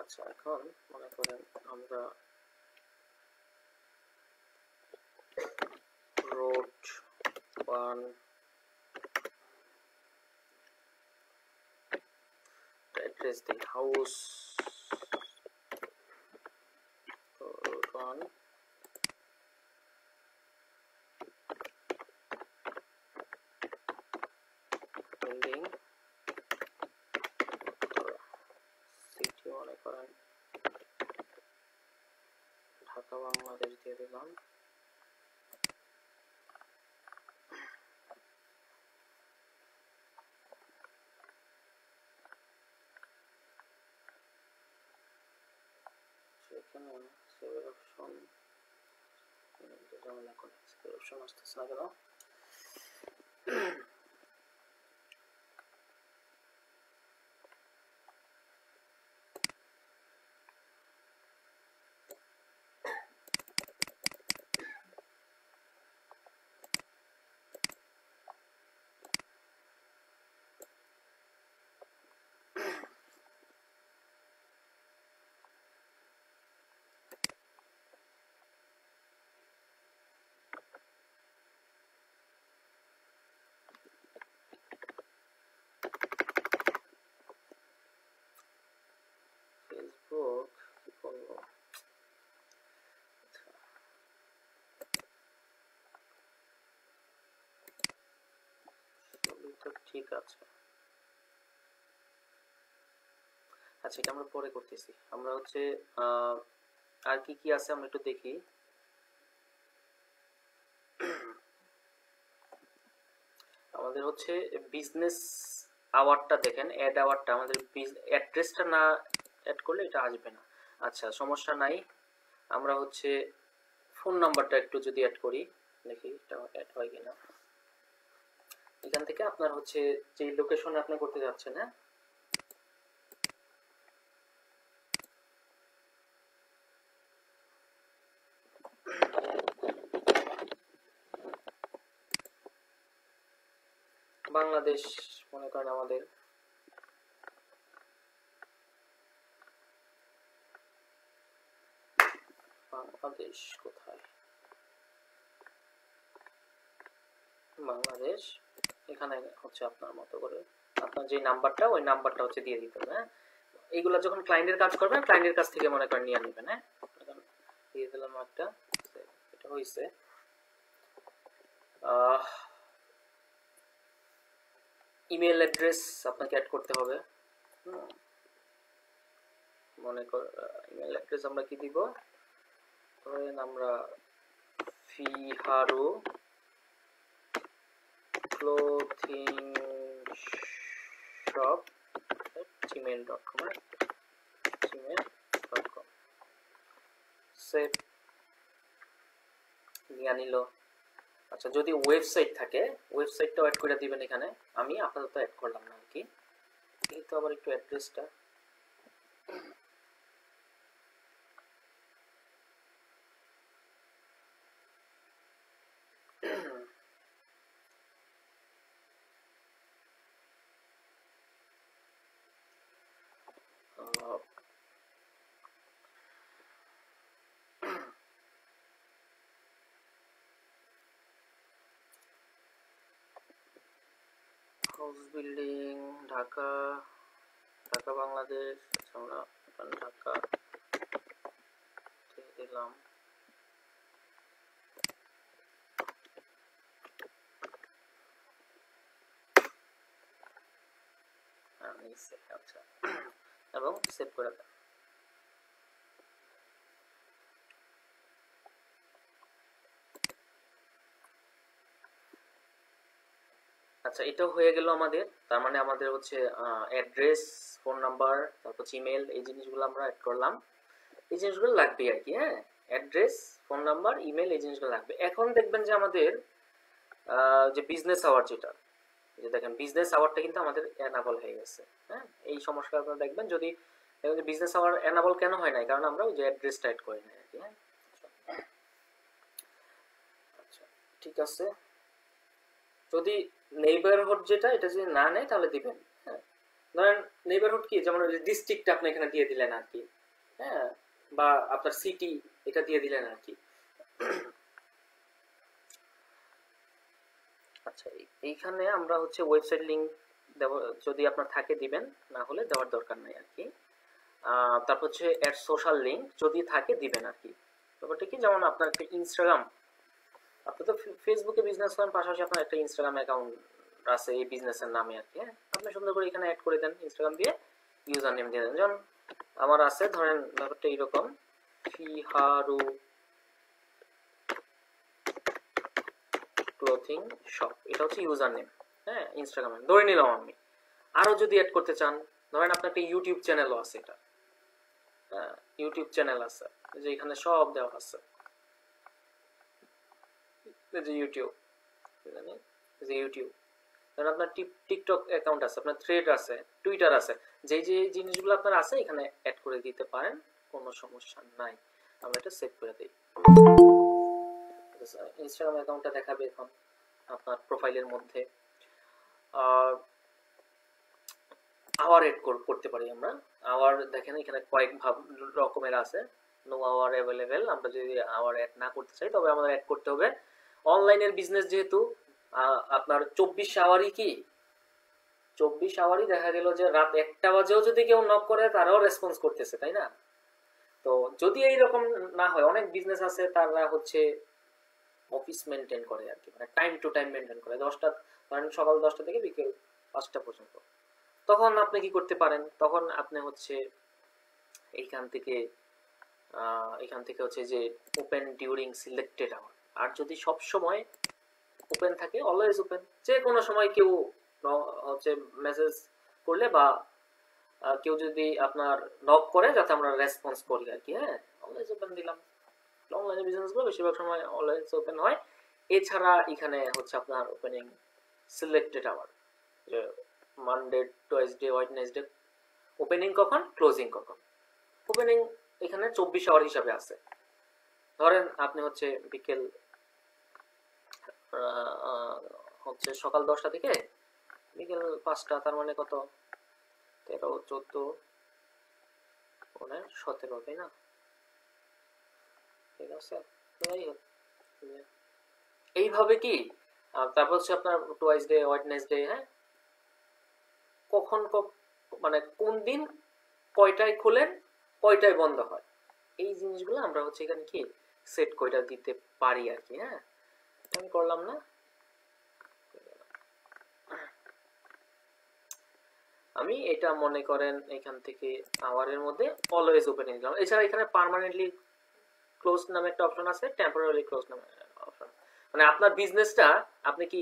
আচ্ছা, এখন মনে করেন আমরা রোড 1 অ্যাড্রেস দিই হাউস রোড 1 বিল্ডিং সিটি মনে করেন ঢাকা বাংলাদেশ দিয়ে দিলাম। সেখানে সেভের অপশন ঝামেলা করে, সেভের অপশন আসতেছে না কেন? ফেসবুক কি করলো? তো ঠিক আছে, আচ্ছা এটা আমরা পরে করতেছি। আমরা হচ্ছে আর কি কি আছে আমরা একটু দেখি। আমাদের হচ্ছে বিজনেস আওয়ারটা দেখেন, অ্যাড আওয়ারটা আমাদের অ্যাড্রেসটা না অ্যাড করলে এটা আসবে না। আচ্ছা সমস্যা নাই, আমরা হচ্ছে ফোন নাম্বারটা একটু যদি অ্যাড করি, দেখি এটা অ্যাড হয় কিনা। এখান থেকে আপনার হচ্ছে যে লোকেশনে আপনি করতে যাচ্ছেন, হ্যাঁ বাংলাদেশ মনে করেন আমাদের বাংলাদেশ কোথায়, বাংলাদেশ এখানে হচ্ছে আপনার মতো করে আপনার যে নাম্বারটা ওই নাম্বারটা হচ্ছে দিয়ে দিতে হবে। হ্যাঁ, এইগুলা যখন ক্লায়েন্টের কাজ করবেন ক্লায়েন্টের কাছ থেকে মনে করেন নিয়ে নেবেন। হ্যাঁ, দিয়ে দিলাম একটা, এটা হয়েছে। ইমেল অ্যাড্রেস আপনাকে অ্যাড করতে হবে। মনে কর ইমেল অ্যাড্রেস আমরা কি দিব, ধরেন আমরা ফিহারু ক্লোথিং শপ gmail.com সেভ নিয়ে নিল। আচ্ছা যদি ওয়েবসাইট থাকে ওয়েবসাইটটাও অ্যাড করে দিবেন এখানে, আমি আপাতত অ্যাড করলাম না আর কি। এই তো আবার একটু অ্যাড্রেসটা হাউস বিল্ডিং ঢাকা, ঢাকা বাংলাদেশ। আমরা ঢাকা দিলাম। আচ্ছা, এবং সেভ করে দেন। আচ্ছা, এটাও হয়ে গেল আমাদের। তার মানে আমাদের হচ্ছে অ্যাড্রেস, ফোন নাম্বার, তারপর ইমেল, এই জিনিসগুলো আমরা অ্যাড করলাম। এই জিনিসগুলো লাগবে আর কি। হ্যাঁ, অ্যাড্রেস, ফোন নাম্বার, ইমেল, এই জিনিসগুলো লাগবে। এখন দেখবেন যে আমাদের যে বিজনেস আওয়ার, যেটা যে দেখেন বিজনেস আওয়ারটা কিন্তু আমাদের এনাবল হয়ে গেছে। হ্যাঁ, এই সমস্যাটা আপনারা দেখবেন। যদি বিজনেস আওয়ার এনাবল কেন হয় না, কারণ আমরা ওই যে অ্যাড্রেসটা অ্যাড করি না আর কি। হ্যাঁ, আচ্ছা ঠিক আছে। যদি নেইবারহুড যেটা, এটা যদি না নেয় তাহলে দিবেন। হ্যাঁ, ধরেন নেইবারহুড কি, যেমন ডিস্ট্রিক্ট আপনি এখানে দিয়ে দিলেন আর কি। হ্যাঁ, বা আপনার সিটি এটা দিয়ে দিলেন আর কি। আচ্ছা, এইখানে আমরা হচ্ছে ওয়েবসাইট লিংক দেব, যদি আপনার থাকে দিবেন, না হলে দেওয়ার দরকার নাই আর কি। তারপর হচ্ছে অ্যাড সোশ্যাল লিংক যদি থাকে দিবেন আর কি। ব্যাপারটা কি, যেমন আপনার একটা ইনস্টাগ্রাম, আপনি তো ফেসবুকে বিজনেস করেন, পাশাপাশি আপনার একটা ইনস্টাগ্রাম অ্যাকাউন্ট আছে এই বিজনেসের নামে আর কি। হ্যাঁ, আপনি সুন্দর করে এখানে অ্যাড করে দেন, ইনস্টাগ্রাম দিয়ে ইউজার নেম দিয়ে দেন। যেমন আমার আছে, ধরেন ব্যাপারটা এইরকম, ফিহারু ক্লোথিং শপ, এটা হচ্ছে ইউজার নেম। হ্যাঁ, ইনস্টাগ্রামে ধরে নিলাম আমি। আরো যদি অ্যাড করতে চান, ধরেন আপনার একটা ইউটিউব চ্যানেলও আছে, এটা ইউটিউব চ্যানেল আছে, যে এখানে সব দেওয়া আছে, যে ইউটিউব, যে ইউটিউব, ধরেন আপনার টিকটক অ্যাকাউন্ট আছে, আপনার থ্রেড আছে, টুইটার আছে, যে যে জিনিসগুলো আপনার আছে এখানে অ্যাড করে দিতে পারেন, কোনো সমস্যা নাই। আমরা এটা সেভ করে দিই। ইনস্টাগ্রাম অ্যাকাউন্টটা দেখাবে এখন আপনার প্রোফাইলের মধ্যে। আওয়ার এড করতে পারি আমরা। আওয়ার দেখেন এখানে কয়েক রকমের আছে। নো আওয়ার অ্যাভেলেবেল, আমরা যদি আওয়ার অ্যাড না করতে চাই তবে আমাদের অ্যাড করতে হবে। অনলাইনের বিজনেস যেহেতু, আপনার 24 আওয়ারই কি, 24 আওয়ারই দেখা গেল যে রাত 1টা বাজেও যদি কেউ নক করে তারাও রেসপন্স করতেছে, তাই না? তো যদি এইরকম না হয়, অনেক বিজনেস আছে তারা হচ্ছে অফিস মেনটেন করে আর কি, মানে টাইম টু টাইম মেনটেন করে, 10টা, ধরেন সকাল 10টা থেকে বিকেল 5টা পর্যন্ত। তখন আপনি কি করতে পারেন, তখন আপনি হচ্ছে এইখান থেকে হচ্ছে যে ওপেন ডিউরিং সিলেক্টেড আওয়ার, আর যদি সব সময় ওপেন থাকে, অলওয়েজ ওপেন, যে কোনো সময় কেউ হচ্ছে মেসেজ করলে বা কেউ যদি আপনার নক করে, যাতে আমরা রেসপন্স করি আর কি। হ্যাঁ, অলওয়েজ ওপেন দিলাম। অনলাইনে বিজনেসগুলো বেশিরভাগ সময় অলওয়েজ ওপেন হয়। এছাড়া এখানে হচ্ছে আপনার ওপেনিং সিলেক্টেড আওয়ার, যে মানডে, টুয়েসডে, ওয়েডনেসডে ওপেনিং কখন, ক্লোজিং কখন। ওপেনিং এখানে 24 আওয়ার হিসাবে আছে। ধরেন আপনি হচ্ছে বিকেল হচ্ছে সকাল 10টা থেকে বিকেল 5টা, তার মানে কত, 13, 14, 15, 17, তাই না? ঠিক আছে, এইভাবে কি। তারপর হচ্ছে আপনার টুয়াইসডে, ওয়েডনেসডে, হ্যাঁ, কখন মানে কোন দিন কয়টায় খুলেন, কয়টায় বন্ধ হয়, এই জিনিসগুলো আমরা হচ্ছে এখানে কি সেট কয়টা দিতে পারি আর কি। হ্যাঁ, আমি করলাম না, আমি এটা মনে করেন এখান থেকে আওয়ারের মধ্যে অলওয়েজ ওপেন দিলাম। এছাড়া এখানে পার্মানেন্টলি ক্লোজ নামে একটা অপশন আছে, টেম্পোরারি ক্লোজ নামে অপশন, মানে আপনার বিজনেসটা আপনি কি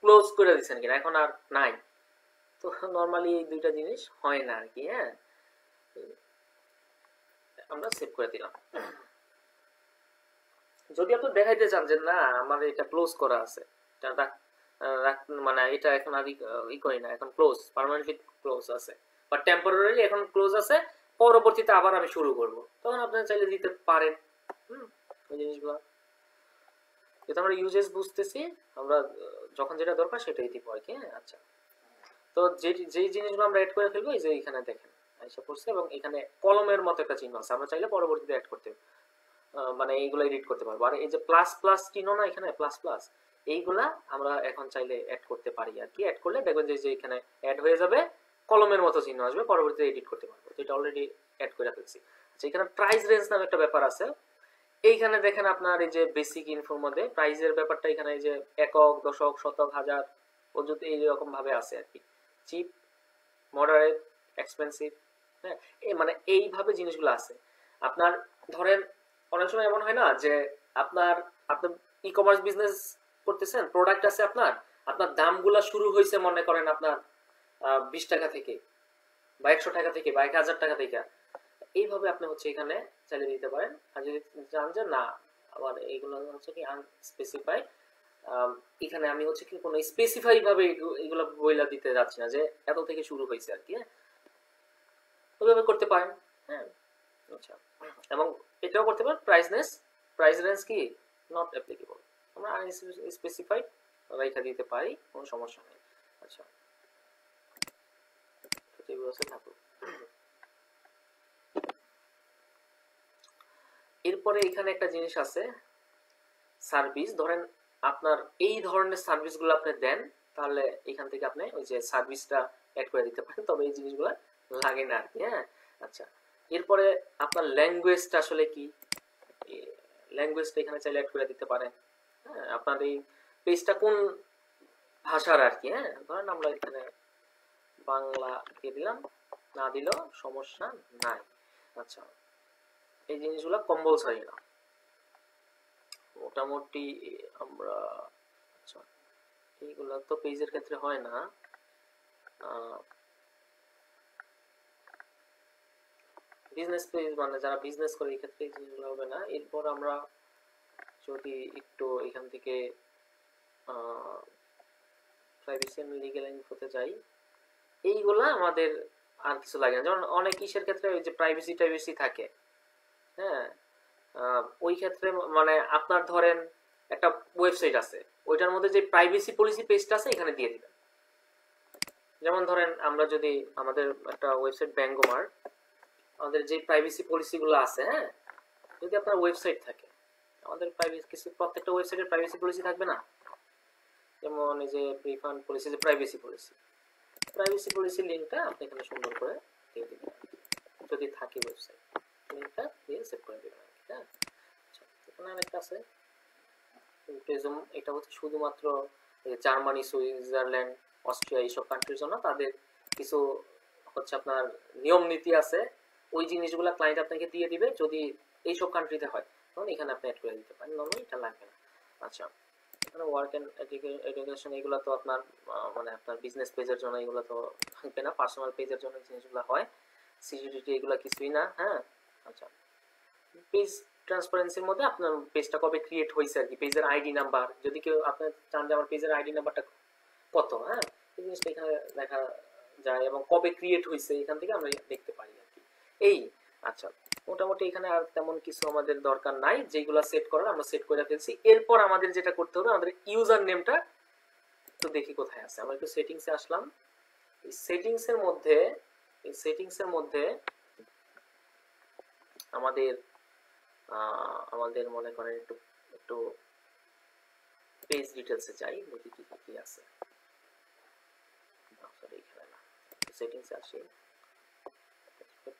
ক্লোজ করে দিচ্ছেন কিনা, এখন আর নাই। তো নরমালি এই দুইটা জিনিস হয় না আর কি। হ্যাঁ, আমরা সেভ করে দিলাম। যদি আপনি দেখাইতে চান যে না আমার এটা ক্লোজ করা আছে, মানে এটা এখন আর ই করি না, এখন ক্লোজ, পার্মানেন্টলি ক্লোজ আছে, বা টেম্পোরারি এখন ক্লোজ আছে, পরবর্তীতে আবার আমি শুরু করব, তখন আপনি চাইলে দিতে পারেন। ওই জিনিসগুলো যেটা আমরা ইউজেস বুঝতেছি, আমরা যখন যেটা দরকার সেটাই দিব আর কি। আচ্ছা, তো যেই জিনিসগুলো আমরা অ্যাড করে ফেলবো, এই যে এখানে দেখেন এসে পড়ছে, এবং এখানে কলমের মতো একটা চিহ্ন আছে, আমরা চাইলে পরবর্তীতে অ্যাড করতে, মানে এইগুলো এডিট করতে পারবো। আর এই যে প্লাস প্লাস চিহ্ন না, এখানে প্লাস প্লাস, এইগুলা আমরা এখন চাইলে অ্যাড করতে পারি আর কি। অ্যাড করলে দেখবেন যে এখানে অ্যাড হয়ে যাবে, কলমের মতো চিহ্ন আসবে, পরবর্তীতে এডিট করতে পারবো। তো এটা অলরেডি অ্যাড করে ফেলছি। আচ্ছা, এখানে প্রাইস রেঞ্জ নামে একটা ব্যাপার আছে। এইখানে দেখেন আপনার এই যে বেসিক ইনফোর মধ্যে প্রাইসের ব্যাপারটা এখানে এই যে একক, দশক, শতক, হাজার পর্যন্ত এইরকম ভাবে আছে আর কি। চিপ, মডারেট, এক্সপেন্সিভ, হ্যাঁ, এই মানে এইভাবে জিনিসগুলো আছে। আপনার ধরেন অনেক সময় এমন হয় না যে আপনার আপনি ই কমার্স বিজনেস করতেছেন, প্রোডাক্ট আছে আপনার, আপনার দামগুলা শুরু হয়েছে মনে করেন আপনার 20 টাকা থেকে বা 100 টাকা থেকে বা 1000 টাকা থেকে। এইভাবে আপনি হচ্ছে এখানে চালিয়ে দিতে পারেন। আর যদি চান যে না আবার এইগুলো হচ্ছে কি আনস্পেসিফাইড, এখানে আমি হচ্ছে কি কোনো স্পেসিফাই ভাবে এগুলো বইলা দিতে যাচ্ছি না যে এত থেকে শুরু হয়েছে আর কি। হ্যাঁ, ওইভাবে করতে পারেন। হ্যাঁ, আচ্ছা, এবং এটাও করতে পারেন প্রাইস রেঞ্জ কি নট অ্যাপ্লিকেবল, আমরা আনস্পেসিফাইড রেখা দিতে পারি, কোনো সমস্যা নেই। আচ্ছা, থাকুক। এরপরে এখানে একটা জিনিস আছে, সার্ভিস। ধরেন আপনার এই ধরনের সার্ভিসগুলো আপনি দেন, তাহলে এখান থেকে আপনি ওই যে সার্ভিসটা অ্যাড করে দিতে পারেন, তবে এই জিনিসগুলো লাগে না আর কি। হ্যাঁ, আচ্ছা, এরপরে আপনার ল্যাঙ্গুয়েজটা আসলে কি, ল্যাঙ্গুয়েজটা এখানে চাইলে অ্যাড করে দিতে পারেন। হ্যাঁ, আপনার এই পেজটা কোন ভাষার আর কি। হ্যাঁ, ধরেন আমরা এখানে বাংলা দিয়ে দিলাম, না দিলেও সমস্যা নাই। আচ্ছা, এই জিনিসগুলো কম্পালসারি না, মোটামুটি আমরা, আচ্ছা এইগুলা তো পেজের ক্ষেত্রে হয় না, বিজনেস পেজ মানে যারা বিজনেস করে এই ক্ষেত্রে এই জিনিসগুলো হবে না। এরপর আমরা যদি একটু এখান থেকে প্রাইভেসি এন্ড লিগ্যাল ইনফোতে যাই, এইগুলা আমাদের আর কিছু লাগে না। যেমন অনেক কিসের ক্ষেত্রে ওই যে প্রাইভেসি থাকে, হ্যাঁ, ওই ক্ষেত্রে মানে আপনার ধরেন একটা ওয়েবসাইট আছে, ওইটার মধ্যে যে প্রাইভেসি পলিসি পেজটা আছে এখানে দিয়ে দিবেন। যেমন ধরেন আমরা যদি আমাদের একটা ওয়েবসাইট ব্যাঙ্গোমার, আমাদের যে প্রাইভেসি পলিসিগুলো আছে, হ্যাঁ, যদি আপনার ওয়েবসাইট থাকে, আমাদের প্রাইভেসি কিছু প্রত্যেকটা ওয়েবসাইটের প্রাইভেসি পলিসি থাকবে না, যেমন এই যে রিফান্ড পলিসি, যে প্রাইভেসি পলিসি লিঙ্কটা আপনি এখানে সুন্দর করে দিয়ে দিবেন যদি থাকে ওয়েবসাইট, লিঙ্কটা দিয়ে সেভ করে দিবেন। হ্যাঁ, আচ্ছা, এখানে আরেকটা আছে প্রিজম, এটা হচ্ছে শুধুমাত্র জার্মানি, সুইজারল্যান্ড, অস্ট্রিয়া এইসব কান্ট্রির জন্য, তাদের কিছু হচ্ছে আপনার নিয়ম নীতি আছে, ওই জিনিসগুলো ক্লায়েন্ট আপনাকে দিয়ে দিবে। যদি এইসব কান্ট্রিতে হয় তখন এখানে আপনি অ্যাড করে দিতে পারেন, নর্মালি এটা লাগবে না। আচ্ছা, এখানে ওয়ার্ক এন্ড এডুকেশন, এগুলো তো আপনার মানে আপনার বিজনেস পেজের জন্য এগুলো তো থাকবে না, পার্সোনাল পেজের জন্য জিনিসগুলো হয়। সিকিউরিটি এগুলো কিছুই না। হ্যাঁ, আচ্ছা, পেজ ট্রান্সপারেন্সির মধ্যে আপনার পেজটা কবে ক্রিয়েট হয়েছে আর কি, পেজের আইডি নাম্বার, যদি কেউ আপনার চান যে আমার পেজের আইডি নাম্বারটা কত, হ্যাঁ, এই জিনিসটা এখানে দেখা যায়, এবং কবে ক্রিয়েট হয়েছে এখান থেকে আমরা দেখতে পারি আর কি। এই, আচ্ছা, মোটামুটি এখানে আর তেমন কিছু আমাদের দরকার নাই, যেগুলো সেট করার আমরা সেট করে ফেলছি। এরপর আমাদের যেটা করতে হবে, আমাদের ইউজার নেমটা তো দেখি কোথায় আছে। আমরা একটু সেটিংসে আসলাম। এই সেটিংসের মধ্যে আমাদের মনে করেন একটু একটু পেজ ডিটেলসে যাই, দেখি কি কি আছে। এখানে না, সেটিংসে আসি,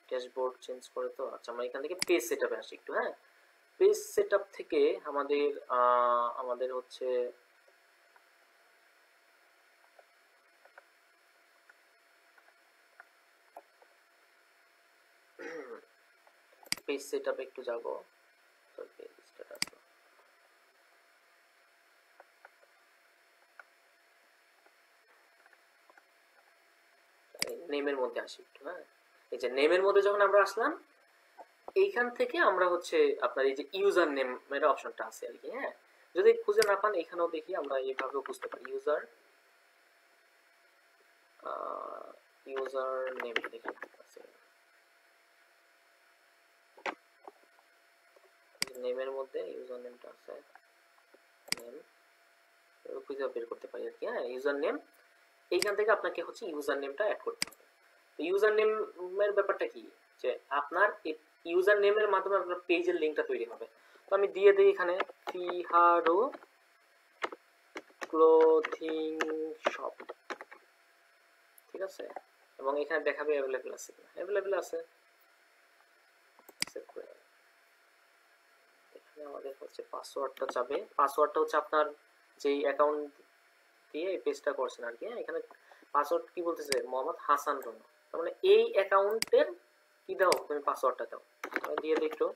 ড্যাশবোর্ড চেঞ্জ করে তো। আচ্ছা, আমরা এখান থেকে পেজ সেটআপে আসি একটু। হ্যাঁ, পেজ সেটআপ থেকে আমাদের হচ্ছে পেজ সেটআপে একটু যাব। তো পেজ স্ট্যাটাস নেমের মধ্যে আসি একটু। হ্যাঁ, এই যে নেমের মধ্যে যখন আমরা আসলাম, এইখান থেকে আমরা হচ্ছে আপনার এই যে ইউজার নেমের অপশনটা আছে আর কি। হ্যাঁ, যদি খুঁজে না পান এখানেও দেখি আমরা এইভাবেও বুঝতে পারি। ইউজার নেম দেখি আছে, নেমের মধ্যে ইউজার নেমটা আছে, নেম খুঁজে বের করতে পারি আর কি। হ্যাঁ, ইউজার নেম, এইখান থেকে আপনাকে হচ্ছে ইউজার নেমটা অ্যাড করতে হবে। তো ইউজার নেমের ব্যাপারটা কি, যে আপনার ইউজার নেমের মাধ্যমে আপনার পেজের লিঙ্কটা তৈরি হবে। তো আমি দিয়ে দিই এখানে ফিহারো ক্লোথিং শপ, ঠিক আছে, এবং এখানে দেখাবে অ্যাভেলেবেল আছে কিনা। অ্যাভেলেবেল আছে, সেভ করে নেবেন। এখানে আমাদের হচ্ছে পাসওয়ার্ডটা যাবে, পাসওয়ার্ডটা হচ্ছে আপনার যেই অ্যাকাউন্ট দিয়ে এই পেজটা করছেন আর কি। এখানে পাসওয়ার্ড কি বলতেছে, মোহাম্মদ হাসান রনু, তার মানে এই অ্যাকাউন্টের কি দাও তুমি, পাসওয়ার্ডটা দাও। আমি দিয়ে দিই একটু।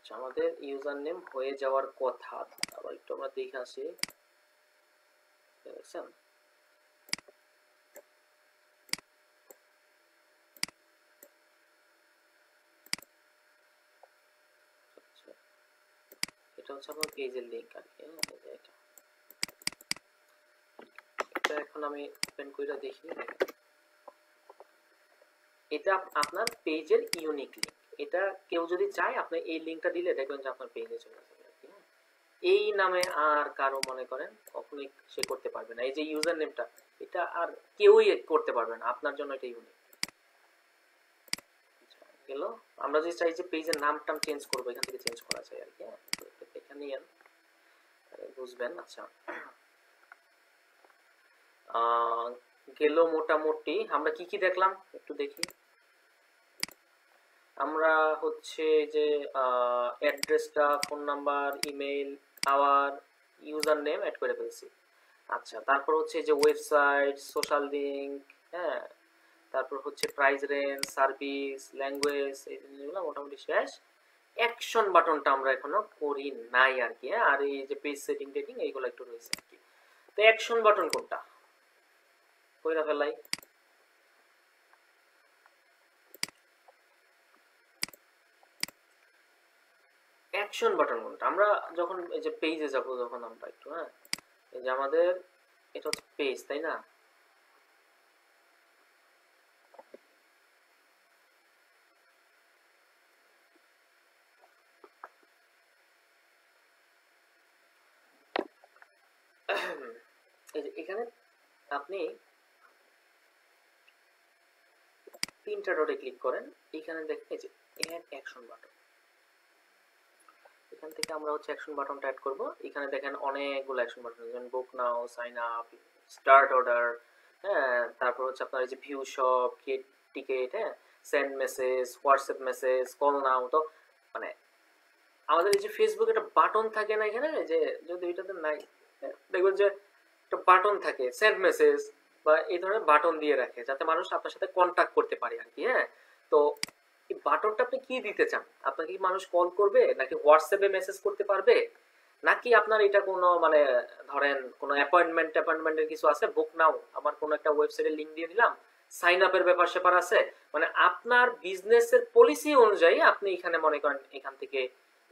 আচ্ছা, আমাদের ইউজার নেম হয়ে যাওয়ার কথা, আবার একটু আমরা দেখে আসি। দেখছেন, এটা হচ্ছে আমার পেজের লিংক আর কি। এটা এখন আমি ওপেন করে দেখি। এটা আপনার পেজের ইউনিক লিংক। এটা কেউ যদি চায় আপনি এই লিংকটা দিলে দেখবেন যে আপনার পেজে চলে যাবে। এই নামে আর কারো মনে করেন কখনোই সে করতে পারবে না। এই যে ইউজার নেমটা, এটা আর কেউই করতে পারবে না, আপনার জন্য এটা ইউনিক গেল। আমরা যদি চাই যে পেজের নামটা চেঞ্জ করবো, এখান থেকে চেঞ্জ করা যায় আর কি। দেখে নিয়েন, বুঝবেন। আচ্ছা, গেল মোটামুটি। আমরা কি কি দেখলাম একটু দেখি। আমরা হচ্ছে যে অ্যাড্রেসটা, phone number, email, hour, user name add করে ফেলছি। আচ্ছা, তারপর হচ্ছে যে ওয়েবসাইট, সোশ্যাল লিঙ্ক, হ্যাঁ, তারপর হচ্ছে প্রাইস রেঞ্জ, সার্ভিস, ল্যাঙ্গুয়েজ, এই জিনিসগুলো মোটামুটি শেষ। অ্যাকশন বাটনটা আমরা এখনো করি নাই আর কি। আর এই যে পেজ সেটিং টেটিং এইগুলো একটু রয়েছে আর কি। তো অ্যাকশন বাটন কোনটা কইরা ফেলাই। অ্যাকশন বাটন কোনটা, আমরা যখন এই যে পেজে যাব, যখন আমরা একটু, হ্যাঁ, এই যে আমাদের এটা হচ্ছে পেজ, তাই না? এই যে এখানে আপনি তিনটা ডটে ক্লিক করেন, এখানে দেখেন এই যে অ্যাড অ্যাকশন বাটন। এখান থেকে আমরা হচ্ছে অ্যাকশন বাটনটা অ্যাড করব। এখানে দেখেন অনেকগুলো অ্যাকশন বাটন, যেমন বুক নাও, সাইন আপ, স্টার্ট অর্ডার, হ্যাঁ, তারপর হচ্ছে আপনার এই যে ভিউ শপ, গেট টিকেট, হ্যাঁ, send message, WhatsApp message, call now. তো মানে আমাদের এই যে ফেসবুক একটা বাটন থাকে না এখানে, যে যদি এটাতে নাই, দেখবেন যে একটা বাটন থাকে সেন্ড মেসেজ বা এই ধরনের বাটন দিয়ে রাখে, যাতে মানুষ আপনার সাথে কন্ট্যাক্ট করতে পারে আর কি। হ্যাঁ, তো এই বাটনটা আপনি কি দিতে চান? আপনাকে কি মানুষ কল করবে, নাকি হোয়াটসঅ্যাপে মেসেজ করতে পারবে, নাকি আপনার এটা কোনো মানে ধরেন কোনো অ্যাপয়েন্টমেন্টের কিছু আছে, বুক নাও, আমার কোনো একটা ওয়েবসাইটের লিংক দিয়ে দিলাম, সাইন আপের ব্যাপার স্যাপার আছে, মানে আপনার বিজনেসের পলিসি অনুযায়ী আপনি এখানে মনে করেন এখান থেকে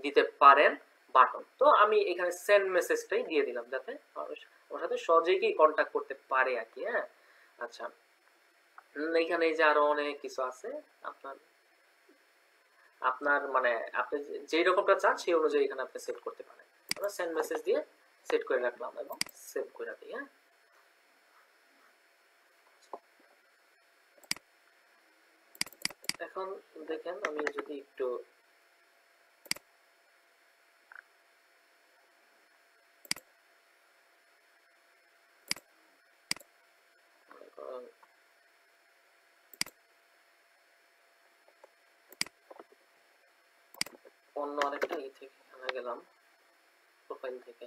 দিতে পারেন বাটন। তো আমি এখানে সেন্ড মেসেজটাই দিয়ে দিলাম, যাতে মানুষ আমার সাথে সহজেই কি কন্ট্যাক্ট করতে পারে আর কি। হ্যাঁ, আচ্ছা, এখানে যে আরো অনেক কিছু আছে, আপনার আপনার মানে আপনি যেই রকমটা চান সেই অনুযায়ী এখানে আপনি সেট করতে পারেন। আমরা সেন্ড মেসেজ দিয়ে সেট করে রাখলাম এবং সেভ করে দিই। হ্যাঁ, এখন দেখেন আমি যদি একটু অন্য আরেকটা ই থেকে এখানে গেলাম, প্রোফাইল থেকে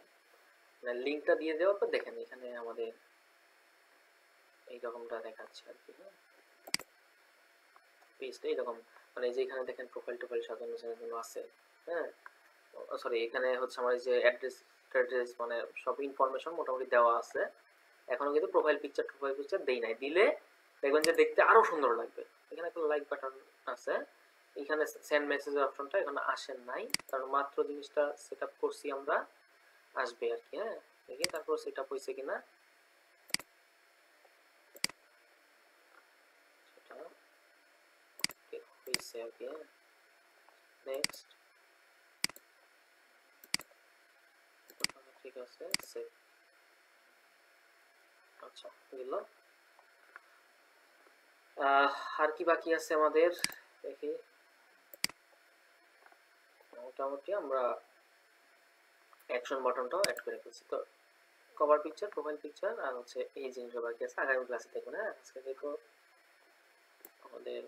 মানে লিঙ্কটা দিয়ে দেওয়ার পর দেখেন এখানে আমাদের এইরকমটা দেখাচ্ছে আর কি। হ্যাঁ, পেজটা এইরকম, মানে যে এখানে দেখেন প্রোফাইল টোফাইল সাজানো সাজানো আছে। হ্যাঁ, সরি, এখানে হচ্ছে আমার এই যে অ্যাড্রেস মানে সব ইনফরমেশন মোটামুটি দেওয়া আছে। এখনো কিন্তু প্রোফাইল পিকচার দেই নাই, দিলে দেখবেন যে দেখতে আরো সুন্দর লাগবে। এখানে একটা লাইক বাটন আছে, এখানে সেন্ড মেসেজ অপশনটা এখানে আসেন নাই, কারণ মাত্র জিনিসটা সেট আপ করছি আমরা, আসবে আর কি। হ্যাঁ, দেখি তারপর সেট আপ হয়েছে কিনা। আছে আর কি। নেক্সট, ঠিক আছে, সেভ। আচ্ছা, দিল। আর কি বাকি আছে আমাদের দেখি। মোটামুটি আমরা অ্যাকশন বাটনটাও অ্যাড করে ফেলছি। তো কভার পিকচার, প্রোফাইল পিকচার আর হচ্ছে এই জিনিসটা বাকি আছে। আগামী ক্লাসে দেখো না, আজকে দেখো আমাদের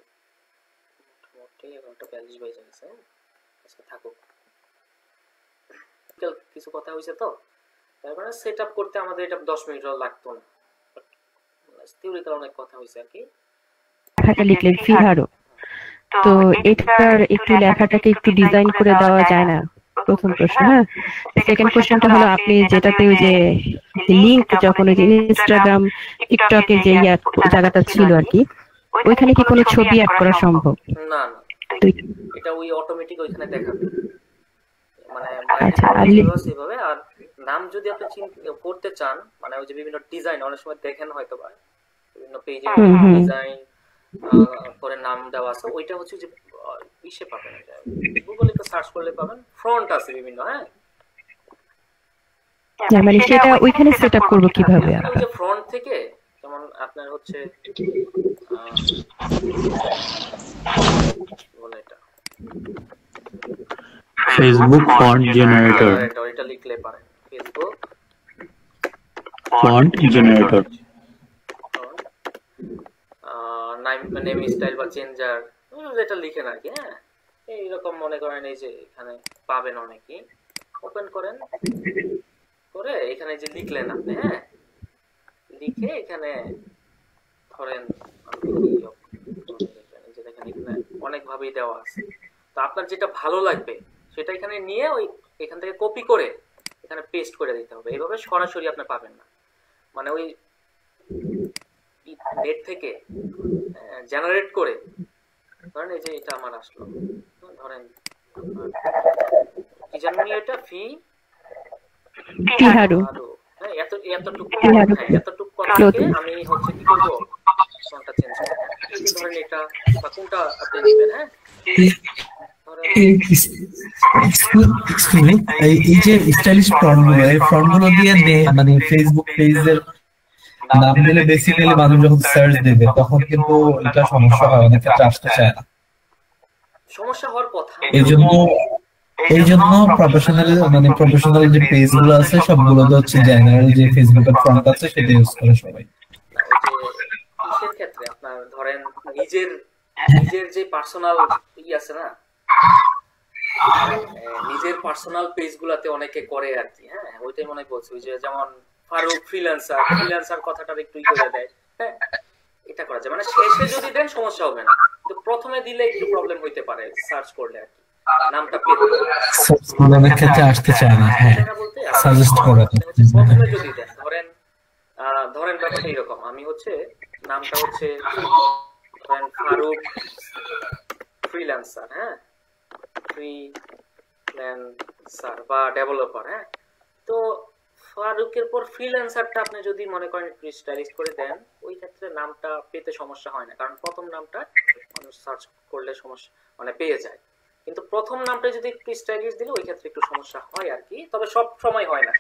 মোটামুটি 11:42 বেজে গেছে। আজকে থাকুক, কিছু কথা হয়েছে তো, তারপরে সেট আপ করতে আমাদের এটা 10 মিনিটও লাগতো না। থিওরিক্যাল অনেক কথা হয়েছে আর কি। লেখাটা লিখলেন ফিহারো, তো এটার একটু লেখাটাকে একটু ডিজাইন করে দেওয়া যায় না? প্রথম প্রশ্ন। হ্যাঁ, সেকেন্ড কোশ্চেনটা হলো আপনি যেটাতে ওই যে লিংক, যখন ওই যে ইনস্টাগ্রাম টিকটকের যে জায়গাটা ছিল আর কি, ওইখানে কি কোনো ছবি অ্যাড করা সম্ভব? না না, এটা ওই অটোমেটিক ওইখানে দেখাবে, মানে আচ্ছা, সেভাবে। আর নাম যদি আপনি করতে চান, মানে ওই যে বিভিন্ন ডিজাইন অনেক সময় দেখেন হয়তো বা বিভিন্ন পেজে ডিজাইন করে নাম দেওয়া আছে, ওইটা হচ্ছে যে ইসে পাবেন, গুগলে তো সার্চ করলে পাবেন, ফ্রন্ট আছে বিভিন্ন। হ্যাঁ, মানে সেটা ওইখানে সেট আপ করব কিভাবে ওই আমরা? যে ফ্রন্ট থেকে, যেমন আপনার হচ্ছে বলে এটা ফেসবুক ফন্ট জেনারেটর, এটা লিখলে পারেন Facebook font generator, name style বা চেঞ্জার, যেটা লিখেন আর কি। হ্যাঁ, এইরকম মনে করেন এই যে এখানে পাবেন অনেকেই। ওপেন করেন, করে এখানে যে লিখলেন আপনি, হ্যাঁ, লিখে এখানে ধরেন যে দেখেন এখানে অনেক ভাবেই দেওয়া আছে। তো আপনার যেটা ভালো লাগবে সেটা এখানে নিয়ে ওই এখান থেকে কপি করে এখানে পেস্ট করে দিতে হবে। এইভাবে সরাসরি আপনি পাবেন না, মানে ওই নেট থেকে জেনারেট করে। ধরেন এই যে এটা আমার আসলো, ধরেন কি জানি এটা ফিহারো, হ্যাঁ, এতটুকু কথাকে আমি হচ্ছে কি করবো, কোনটা চেঞ্জ করব, ধরেন এটা বা কোনটা আপনি নেবেন। হ্যাঁ, এই যে স্টাইলিশ ফন্টগুলো, এই ফন্টগুলো দিয়ে মানে ফেসবুক পেজের নাম দিলে বেসিক্যালি মানুষ যখন সার্চ দেবে তখন কিন্তু এটা সমস্যা হয়, অনেক ক্ষেত্রে আসতে চায় না। সমস্যা হওয়ার কথা। এই জন্য প্রফেশনাল যে পেজগুলো আছে সবগুলোতে হচ্ছে জেনারেল যে ফেসবুকের ফন্ট আছে সেটা ইউজ করে সবাই। কিসের ক্ষেত্রে আপনার ধরেন নিজের যে পার্সোনাল আছে না, নিজের পার্সোনাল পেজগুলোতে অনেকে করে আর কি। হ্যাঁ, ওইটাই মনে বলছি, ওই যে যেমন ফারুক ফ্রিল্যান্সার কথাটা একটু করে দেয়। হ্যাঁ, এটা করা যায়, মানে শেষে যদি দেন সমস্যা হবে না, কিন্তু প্রথমে দিলে একটু প্রবলেম হইতে পারে সার্চ করলে আর কি, নামটা পেতে অনেক ক্ষেত্রে আসতে চায় না। হ্যাঁ, সাজেস্ট করে প্রথমে যদি দেন, ধরেন ব্যাপারটা এরকম, আমি হচ্ছে নামটা হচ্ছে ধরেন ফারুক ফ্রিল্যান্সার। হ্যাঁ, ফ্রিল্যান্সার বা ডেভেলপার। হ্যাঁ, তো ফারুকের পর ফ্রিল্যান্সারটা আপনি যদি মনে করেন একটু স্টাইলিশ করে দেন, ওই ক্ষেত্রে নামটা পেতে সমস্যা হয় না, কারণ প্রথম নামটা মানুষ সার্চ করলে সমস্যা মানে পেয়ে যায়। কিন্তু প্রথম নামটা যদি একটু স্টাইলিশ দিলে ওই ক্ষেত্রে একটু সমস্যা হয় আর কি, তবে সব সময় হয় না।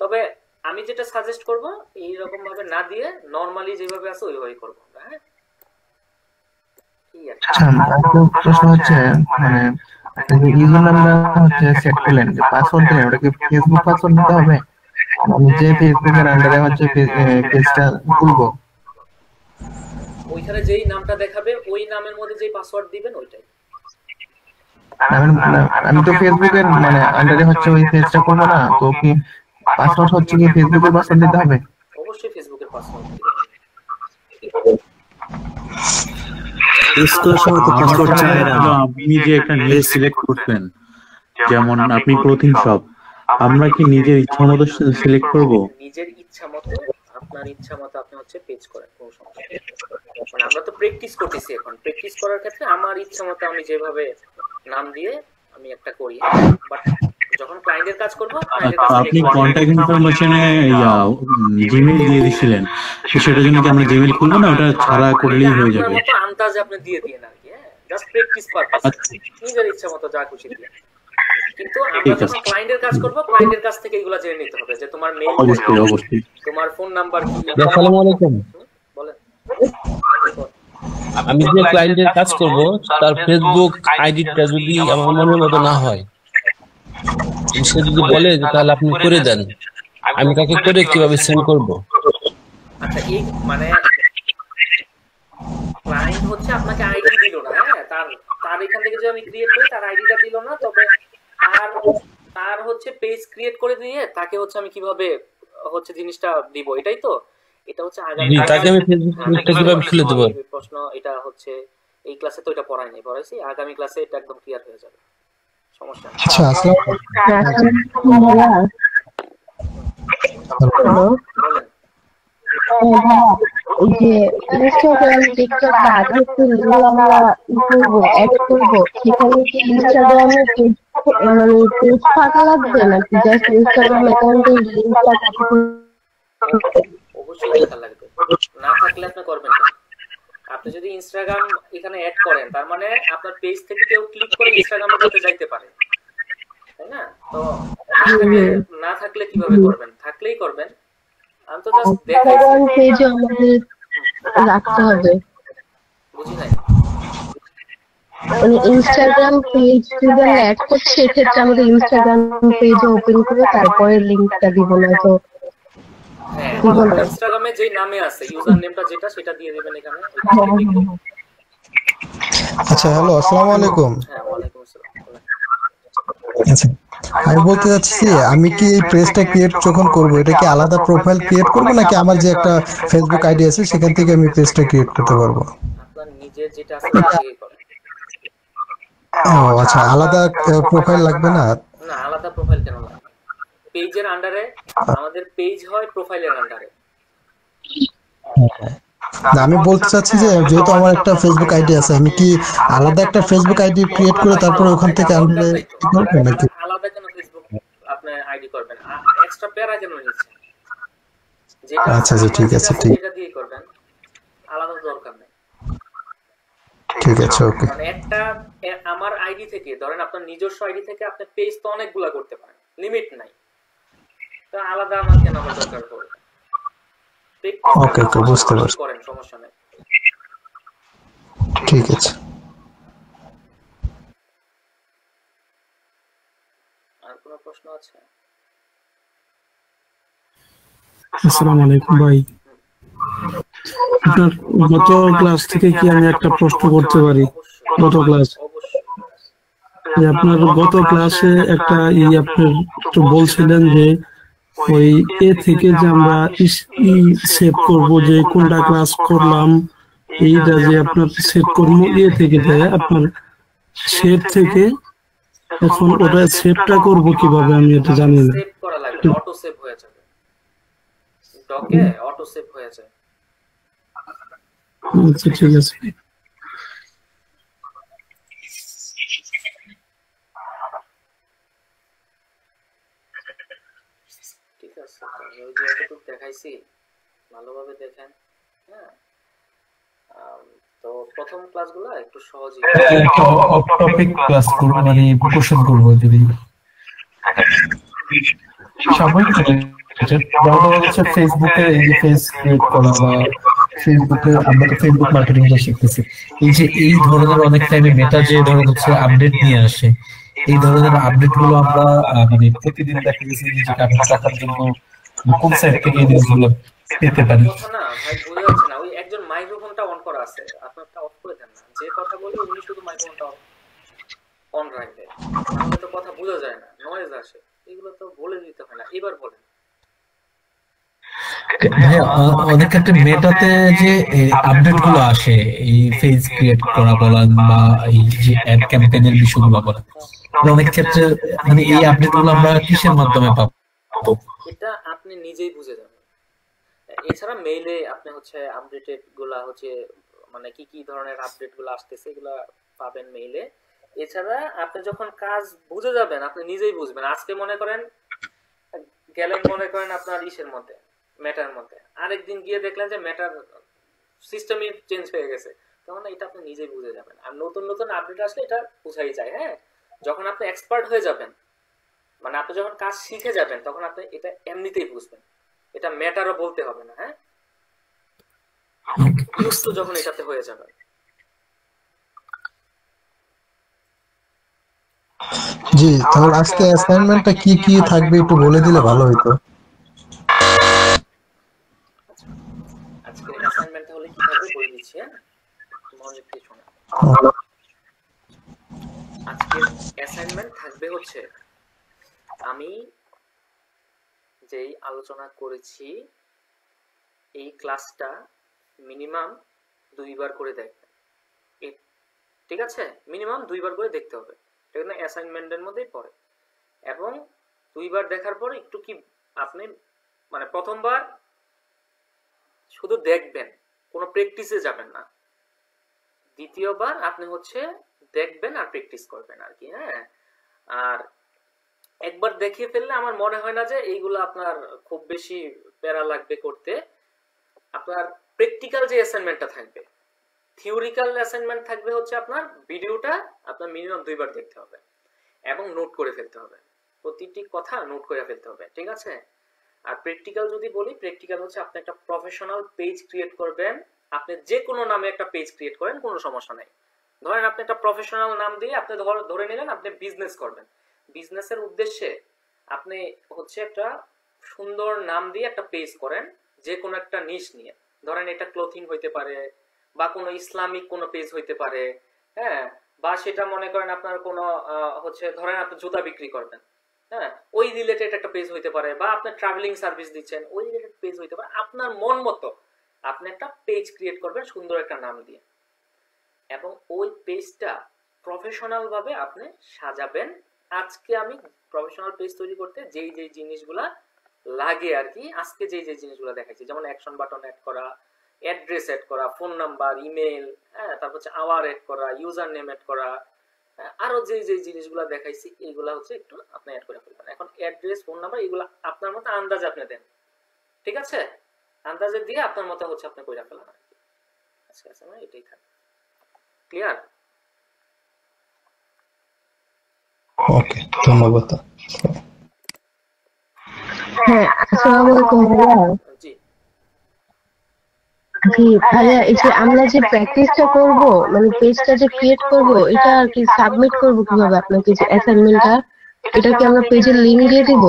তবে আমি যেটা সাজেস্ট করব, এই রকম ভাবে না দিয়ে নরমালি যেভাবে আছে ওইভাবেই করব আমরা। হ্যাঁ, প্রশ্ন হচ্ছে মানে ইউজার নামটা হচ্ছে সেট করলেন, যে পাসওয়ার্ড দিলেন, ওটা কি ফেসবুক পাসওয়ার্ড দিতে হবে? আমি যে ফেসবুকের আন্ডারে হচ্ছে পেজটা খুলবো, ওইখানে যেই নামটা দেখাবে ওই নামের মধ্যে যেই পাসওয়ার্ড দিবেন ওইটাই। আমি তো ফেসবুকের মানে আন্ডারে হচ্ছে ওই পেজটা করবো না, তো কি পাসওয়ার্ড হচ্ছে কি ফেসবুকের পাসওয়ার্ড দিতে হবে? অবশ্যই ফেসবুকের পাসওয়ার্ড দিতে হবে। আপনি যে একটা নিজ সিলেক্ট করতেন, যেমন আপনি ক্লোথিং শপ, আমরা কি নিজের ইচ্ছা মতো সিলেক্ট করব? নিজের ইচ্ছা মতো, আপনার ইচ্ছা মতো আপনি হচ্ছে পেজ করেন, কোনো সমস্যা নেই। মানে আমরা তো প্র্যাকটিস করতেছি এখন, প্র্যাকটিস করার ক্ষেত্রে আমার ইচ্ছা মতো আমি যেভাবে নাম দিয়ে আমি একটা করি, বাট যখন ক্লায়েন্টের কাজ করব, আপনি কন্টাক্ট ইনফরমেশনে জিমেইল দিয়ে দিয়েছিলেন, সেটার জন্য কি আমরা জিমেইল খুলবো না, ওটা ছাড়া করলেই হয়ে যাবে? মতো আন্দাজে আপনি দিয়ে দিন আর কি। হ্যাঁ, জাস্ট প্র্যাকটিস পারপাস, আচ্ছা নিজের ইচ্ছা মতো যা খুশি দিলে। কিন্তু আমরা ঠিক যখন আছে, ক্লায়েন্টের কাজ করব, ক্লায়েন্টের কাছ থেকে এগুলো জেনে নিতে হবে যে তোমার মেইল অবশ্যই অবশ্যই। তোমার ফোন নাম্বার কি। আসসালামু আলাইকুম। বলেন। আমি যে ক্লায়েন্টের কাজ করব তার ফেসবুক আইডিটা যদি আমার মনের মতো না হয়, সে যদি বলে যে তাহলে আপনি করে দেন, আমি তাকে করে কিভাবে সেন্ড করব? আচ্ছা, এই মানে ক্লায়েন্ট হচ্ছে আপনাকে আইডি দিল না, হ্যাঁ, তার এখান থেকে যদি আমি ক্রিয়েট করি, তার আইডিটা দিল না, তবে তার তার হচ্ছে পেজ ক্রিয়েট করে দিয়ে তাকে হচ্ছে আমি কিভাবে হচ্ছে জিনিসটা দিব, এটাই তো। এটা হচ্ছে আগামী তাকে আমি ফেসবুক পেজটা কিভাবে খুলে দেব? প্রশ্ন। এটা হচ্ছে এই ক্লাসে তো এটা পড়াইছি, আগামী ক্লাসে এটা একদম ক্লিয়ার হয়ে যাবে, সমস্যা নেই। আচ্ছা আসসালামু বলেন। ওই যে ইনস্টাগ্রাম, টিকটক বা আদার গুলো আমরা করবো, অ্যাড করবো, সেখানে কি ইনস্টাগ্রামে মানে পেজ থাকা লাগবে নাকি জাস্ট ইনস্টাগ্রাম অ্যাকাউন্টে লিঙ্কটা কপি করে? অবশ্যই থাকা লাগবে, না থাকলে আপনি করবেন না। আপনি যদি ইনস্টাগ্রাম এখানে অ্যাড করেন, তার মানে আপনার পেজ থেকে কেউ ক্লিক করে ইনস্টাগ্রামে যাইতে পারে, তাই না? তো না থাকলে কিভাবে করবেন? থাকলেই করবেন। আমি তো জাস্ট ইনস্টাগ্রাম পেজে আমাদের রাখতে হবে, বুঝি নাই। মানে ইনস্টাগ্রাম পেজ যদি অ্যাড করছি, সেক্ষেত্রে আমাদের ইনস্টাগ্রাম পেজ ওপেন করে তারপরে লিঙ্কটা দিব না তো? হ্যাঁ, ইনস্টাগ্রামে যে নামে আছে ইউজার নেমটা যেটা, সেটা দিয়ে দিবেন এখানে। আচ্ছা হ্যালো, আসসালামু আলাইকুম। হ্যাঁ, ওয়ালাইকুম আসসালাম। আচ্ছা আমি বলতে চাচ্ছি, আমি কি এই পেজটা ক্রিয়েট যখন করব, এটা কি আলাদা প্রোফাইল ক্রিয়েট করব নাকি আমার যে একটা ফেসবুক আইডি আছে সেখান থেকে আমি পেজটা ক্রিয়েট করতে পারবো? আপনার নিজের যেটা আছে সেটা দিয়ে করেন। ও আচ্ছা, আলাদা প্রোফাইল লাগবে না? না, আলাদা প্রোফাইল কেন লাগবে? পেজের আন্ডারে, আমাদের পেজ হয় প্রোফাইলের আন্ডারে। না আমি বলতে চাচ্ছি যে যেহেতু আমার একটা ফেসবুক আইডি আছে, আমি কি আলাদা একটা ফেসবুক আইডি ক্রিয়েট করে তারপরে ওখান থেকে আনলে কি করব নাকি? আলাদা কেন ফেসবুক আপনি আইডি করবেন? এক্সট্রা প্যারা কেন নিচ্ছেন? যেটা আচ্ছা আচ্ছা ঠিক আছে, ঠিক এটা দিয়ে করবেন, আলাদা দরকার নেই। ঠিক আছে, ওকে। মানে একটা আমার আইডি থেকে, ধরেন আপনার নিজস্ব আইডি থেকে আপনি পেজ তো অনেকগুলা করতে পারেন, লিমিট নাই, তো আলাদা আমার কেন আবার দরকার পড়বে? ওকে ওকে, বুঝতে পারছি, করেন, সমস্যা নেই। ঠিক আছে। আর কোনো প্রশ্ন আছে? আসসালামু আলাইকুম ভাই, আপনার গত ক্লাস থেকে কি আমি একটা প্রশ্ন করতে পারি? গত ক্লাস আপনার গত ক্লাসে একটা আপনার একটু বলছিলেন যে ওই এ থেকে যে আমরা সেভ করব, যে কোনটা ক্লাস করলাম এইটা যে আপনার সেভ করবো এ থেকে যায় আপনার সেভ থেকে। এখন ওটা সেভটা করব কিভাবে আমি এটা জানি না। সেভ করা লাগবে, অটো সেভ হয়ে যাবে, ডকে অটো সেভ হয়ে যায়। আচ্ছা ঠিক আছে। ঠিক আছে, ওই যে এতটুকু দেখাইছি, ভালোভাবে দেখেন। হ্যাঁ, তো প্রথম ক্লাসগুলো একটু সহজই। অফ টপিক ক্লাস করব, মানে কোশ্চেন করব যদি সাময়িক হচ্ছে ফেসবুকে এই যে পেজ ক্রিয়েট করা বা ফেসবুকে, আমরা তো ফেসবুক মার্কেটিংটা শিখতেছি। এই যে এই ধরনের অনেক টাইমে মেটা যে ধরনের হচ্ছে আপডেট নিয়ে আসে, এই ধরনের আপডেট গুলো আমরা মানে প্রতিদিন দেখা গেছে নিজেকে আপডেট রাখার জন্য কোন সাইট থেকে এই নিউজগুলো পেতে পারি? না ভাই, বুঝা যাচ্ছে না। ওই একজন মাইক্রোফোনটা অন করা আছে, আপনারটা অফ করে দেন না। যে কথা বলে উনি শুধু মাইক্রোফোনটা অন রাখবে, তাহলে তো কথা বোঝা যায় না, নয়েজ আসে। এগুলো তো বলে দিতে হয় না, এবার বলেন। অনেক ক্ষেত্রে মেটাতে যে আপডেট গুলো আসে, এই পেজ ক্রিয়েট করা বলেন বা এই যে অ্যাড ক্যাম্পেইনের বিষয়গুলো বলেন, অনেক ক্ষেত্রে মানে এই আপডেট গুলো আমরা কিসের মাধ্যমে পাবো? এটা আপনি নিজেই বুঝে যাবেন। এছাড়া মেইলে আপনি হচ্ছে আপডেটেড গুলা হচ্ছে মানে কি কি ধরনের আপডেট গুলো আসতেছে এগুলা পাবেন মেইলে। এছাড়া আপনি যখন কাজ বুঝে যাবেন, আপনি নিজেই বুঝবেন। আজকে মনে করেন গেলেন, মনে করেন আপনার ইসের মধ্যে, মেটার মধ্যে, আরেকদিন গিয়ে দেখলেন যে মেটার সিস্টেমই চেঞ্জ হয়ে গেছে, তখন এটা আপনি নিজেই বুঝে যাবেন। আর নতুন নতুন আপডেট আসলে এটা বুঝাই যায়। হ্যাঁ, যখন আপনি এক্সপার্ট হয়ে যাবেন, মানে আপনি যখন কাজ শিখে যাবেন, তখন আপনি এটা এমনিতেই বুঝবেন, এটা ম্যাটারও বলতে হবে না। হ্যাঁ, ইউজ টু যখন এটাতে হয়ে যাবেন। জি, তাহলে আজকে অ্যাসাইনমেন্টটা কি কি থাকবে একটু বলে দিলে ভালো হতো। আজকে অ্যাসাইনমেন্ট তাহলে কি থাকবে বলে দিচ্ছি। হ্যাঁ, মনোযোগ দিয়ে শোনো। আজকে অ্যাসাইনমেন্ট থাকবে হচ্ছে, আমি যেই আলোচনা করেছি এই ক্লাসটা মিনিমাম 2 বার করে দেখবেন। ঠিক আছে, মিনিমাম 2 বার করে দেখতে হবে, ঠিক না? অ্যাসাইনমেন্টের মধ্যেই পড়ে। এবং 2 বার দেখার পর একটু কি আপনি মানে প্রথমবার শুধু দেখবেন, কোনো প্র্যাকটিসে যাবেন না। দ্বিতীয়বার আপনি হচ্ছে দেখবেন আর প্র্যাকটিস করবেন আর কি। হ্যাঁ, আর একবার দেখিয়ে ফেললে আমার মনে হয় না যে এইগুলো আপনার খুব বেশি প্যারা লাগবে করতে। আপনার প্র্যাকটিক্যাল যে অ্যাসাইনমেন্টটা থাকবে, থিওরিক্যাল অ্যাসাইনমেন্ট থাকবে হচ্ছে আপনার ভিডিওটা আপনার মিনিমাম 2 বার দেখতে হবে এবং নোট করে ফেলতে হবে, প্রতিটি কথা নোট করে ফেলতে হবে। ঠিক আছে? আর প্র্যাকটিক্যাল যদি বলি, প্র্যাকটিক্যাল হচ্ছে আপনি একটা প্রফেশনাল পেজ ক্রিয়েট করবেন। আপনি যে কোনো নামে একটা পেজ ক্রিয়েট করেন, কোনো সমস্যা নাই। ধরেন আপনি একটা প্রফেশনাল নাম দিয়ে আপনি ধরে নিলেন আপনি বিজনেস করবেন। বিজনেসের উদ্দেশ্যে আপনি হচ্ছে একটা সুন্দর নাম দিয়ে একটা পেজ করেন, যে কোনো একটা নিশ নিয়ে। ধরেন এটা ক্লোথিং হইতে পারে, বা কোনো ইসলামিক কোনো পেজ হইতে পারে। হ্যাঁ, বা সেটা মনে করেন আপনার কোনো হচ্ছে ধরেন আপনি জুতা বিক্রি করবেন, হ্যাঁ, ওই রিলেটেড একটা পেজ হইতে পারে, বা আপনি ট্রাভেলিং সার্ভিস দিচ্ছেন, ওই রিলেটেড পেজ হইতে পারে। আপনার মন মতো আপনি একটা পেজ ক্রিয়েট করবেন সুন্দর একটা নাম দিয়ে, এবং ওই পেজটা প্রফেশনাল ভাবে আপনি সাজাবেন। আজকে আমি প্রফেশনাল পেজ তৈরি করতে যেই যেই জিনিসগুলা লাগে আর কি, আজকে যেই যেই জিনিসগুলো দেখাচ্ছি, যেমন অ্যাকশন বাটন অ্যাড করা, অ্যাড্রেস অ্যাড করা, ফোন নাম্বার, ইমেল, হ্যাঁ, তারপর হচ্ছে আওয়ার অ্যাড করা, ইউজার নেম অ্যাড করা, আরো যেই যেই জিনিসগুলো দেখাইছি এইগুলা হচ্ছে একটু আপনি অ্যাড করে ফেলবেন। এখন অ্যাড্রেস, ফোন নাম্বার এগুলো আপনার মতো আন্দাজে আপনি দেন। ঠিক আছে? আন্দাজে দিয়ে আপনার মতো হচ্ছে আপনি কইরা ফেলেন আর কি। আচ্ছা আচ্ছা, এটাই থাকে। ক্লিয়ার? ওকে, ধন্যবাদ। হ্যাঁ, আসসালামু আলাইকুম ভাইয়া। জি জি ভাইয়া, এই যে আমরা যে প্র্যাকটিসটা করব, মানে পেজটা যে ক্রিয়েট করব, এটা আর কি সাবমিট করব কিভাবে আপনাকে? যে অ্যাসাইনমেন্টটা, এটা কি আমরা পেজের লিংক দিয়ে দিব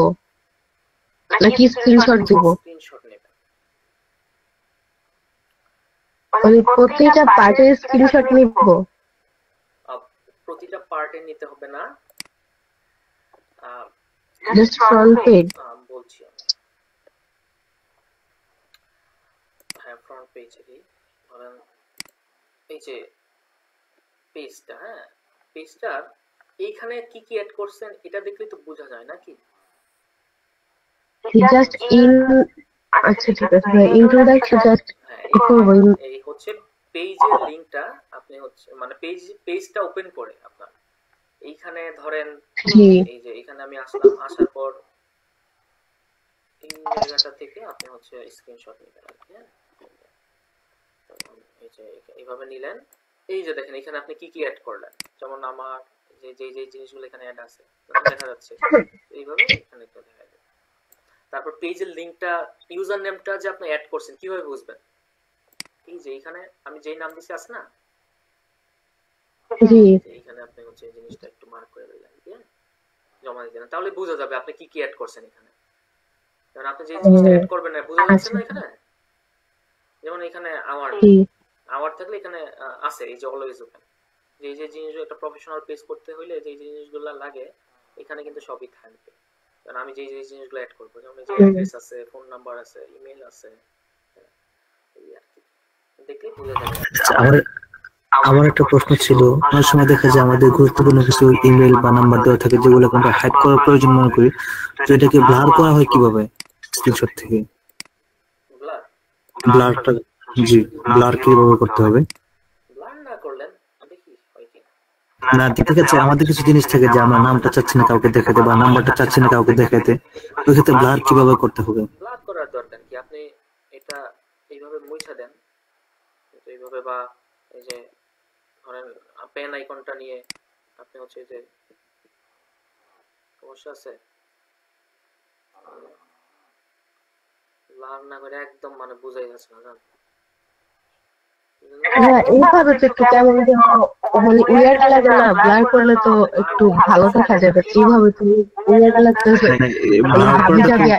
নাকি স্ক্রিনশট দিব? স্ক্রিনশট নেবেন। মানে প্রতিটা পার্টের স্ক্রিনশট নিব? প্রতিটা পার্টে নিতে হবে না, জাস্ট ফ্রন্ট পেজ? বলছি আমি। হ্যাঁ, ফ্রন্ট পেজেরই ধরেন এই যে পেজটা, হ্যাঁ, পেজটার এইখানে কি কি অ্যাড করছেন এটা দেখলে তো বোঝা যায় নাকি? জাস্ট ইন, আচ্ছা ঠিক আছে ভাই, ইন্ট্রোডাকশন জাস্ট করব। এই হচ্ছে পেজের লিংকটা আপনি হচ্ছে মানে পেজটা ওপেন করে আপনার এইখানে ধরেন এই যে এখানে আমি আসলাম, আসার পর এই জায়গাটা থেকে আপনি হচ্ছে স্ক্রিনশট নেবেন আর কি। এই যে এইভাবে নিলেন, এই যে দেখেন এখানে আপনি কি কি অ্যাড করলেন, যেমন আমার যে যে যে জিনিসগুলো এখানে অ্যাড আছে দেখা যাচ্ছে, এইভাবে এখানে তো দেখা যাবে। তারপর পেজের লিংকটা, ইউজার নেমটা যে আপনি অ্যাড করছেন কিভাবে বুঝবেন? এই যে এখানে আমি যেই নাম দিছি আছে না, এইখানে আপনি হচ্ছে এই জিনিসটা একটু মার্ক করে দিলেন, জমা দিলেন, তাহলে বোঝা যাবে আপনি কি কি অ্যাড করছেন এখানে। যেমন আপনি যে জিনিসটা অ্যাড করবেন না, বোঝা যাচ্ছে না এখানে? যেমন এখানে আওয়ার থাকলে এখানে আছে এই যে অলওয়েজ ওপেন, যে যে জিনিসগুলো একটা প্রফেশনাল পেজ করতে হইলে যে জিনিসগুলো লাগে এখানে কিন্তু সবই থাকবে। কারণ আমি যে যে জিনিসগুলো অ্যাড করব, যেমন এই যে অ্যাড্রেস আছে, ফোন নাম্বার আছে, ইমেল আছে, এই আর কি, দেখলে বোঝা যাবে। আমার একটা প্রশ্ন ছিল, অনেক সময় দেখা যায় আমাদের গুরুত্বপূর্ণ কিছু ইমেল বা নাম্বার দেওয়া থাকে যেগুলো আমরা হাইড করার প্রয়োজন মনে করি, তো এটাকে ব্লার করা হয় কিভাবে স্ক্রিনশট থেকে? ব্লারটা, জি, ব্লার কিভাবে করতে হবে? ব্লার না করলেন দেখি হয় কি না, ঠিক আছে, আমাদের কিছু জিনিস থাকে যে আমরা নামটা চাচ্ছি না কাউকে দেখাতে বা নাম্বারটা চাচ্ছি না কাউকে দেখাতে, ওই ক্ষেত্রে ব্লার কিভাবে করতে হবে? ব্লার করার দরকার কি, আপনি এটা এইভাবে মুছে দেন, এইভাবে, বা এই যে ধরেন পেন আইকনটা নিয়ে আপনি হচ্ছে যে সমস্যা আছে, ব্লার না করে একদম মানে বুঝাই যাচ্ছে না, জান হ্যাঁ এইভাবে তো একটু কেমন যেন মানে উইয়ার্ড লাগে না, ব্লার করলে তো একটু ভালো দেখা যাবে, এইভাবে তুমি উইয়ার্ড লাগতেছে ভাবি যাবি।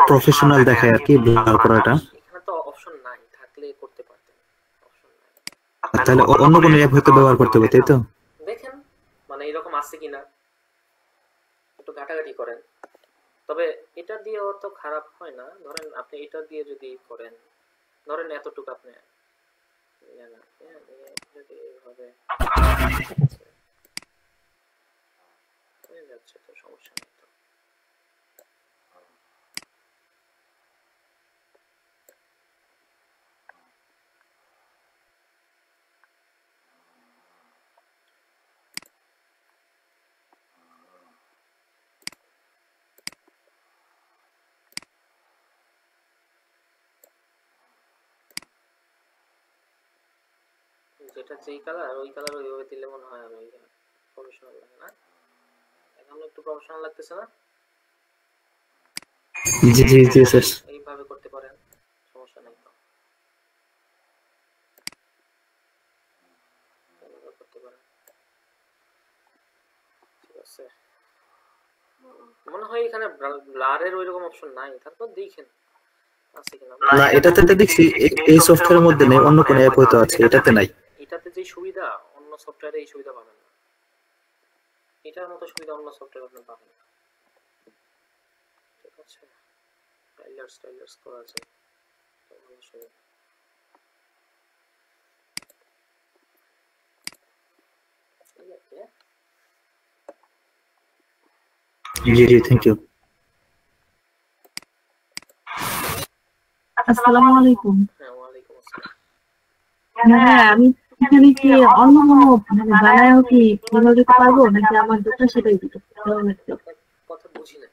প্রফেশনাল দেখায় আর কি ব্লার করাটা। এখানে তো অপশন নাই, থাকলে করতে পারতেন, অপশন নাই। তাহলে অন্য কোনো অ্যাপ হয়তো ব্যবহার করতে হবে, তাই তো? দেখেন মানে এরকম আছে কিনা, একটু ঘাটাঘাটি করেন। তবে এটা দিয়ে অত খারাপ হয় না, ধরেন আপনি এটা দিয়ে যদি করেন, ধরেন এতটুকু আপনি যদি এভাবে হয়ে যাচ্ছে তো সমস্যা নেই তো। যেটা যেই কালার ওই কালার ওইভাবে দিলে মনে হয় আমি প্রফেশনাল লাগে না, এখন একটু প্রফেশনাল লাগতেছে না? জি জি জি স্যার, এইভাবে করতে পারেন, সমস্যা নেই তো, এইভাবে করতে পারেন, ঠিক আছে। মনে হয় এখানে ব্লারের ওইরকম অপশন নাই, তারপর দেখেন আছে কিনা। না এটাতে তো দেখছি এই সফটওয়্যারের মধ্যে নেই, অন্য কোনো অ্যাপ হয়তো আছে, এটাতে নাই। এটাতে যে সুবিধা অন্য সফটওয়্যারে এই সুবিধা পাবেন না, এটার মতো সুবিধা অন্য সফটওয়্যারে আপনি পাবেন না, ঠিক আছে। স্টাইলার্স করা আছে জি জি থ্যাংক ইউ। আসসালামু আলাইকুম। হ্যাঁ ওয়ালাইকুম আসসালাম। হ্যাঁ আমি এখানে কি অন্য কোনো মানে বানায়ও কি কিভাবে দিতে পারবো, নাকি আমার যেটা সেটাই দিতে কথা বুঝি না।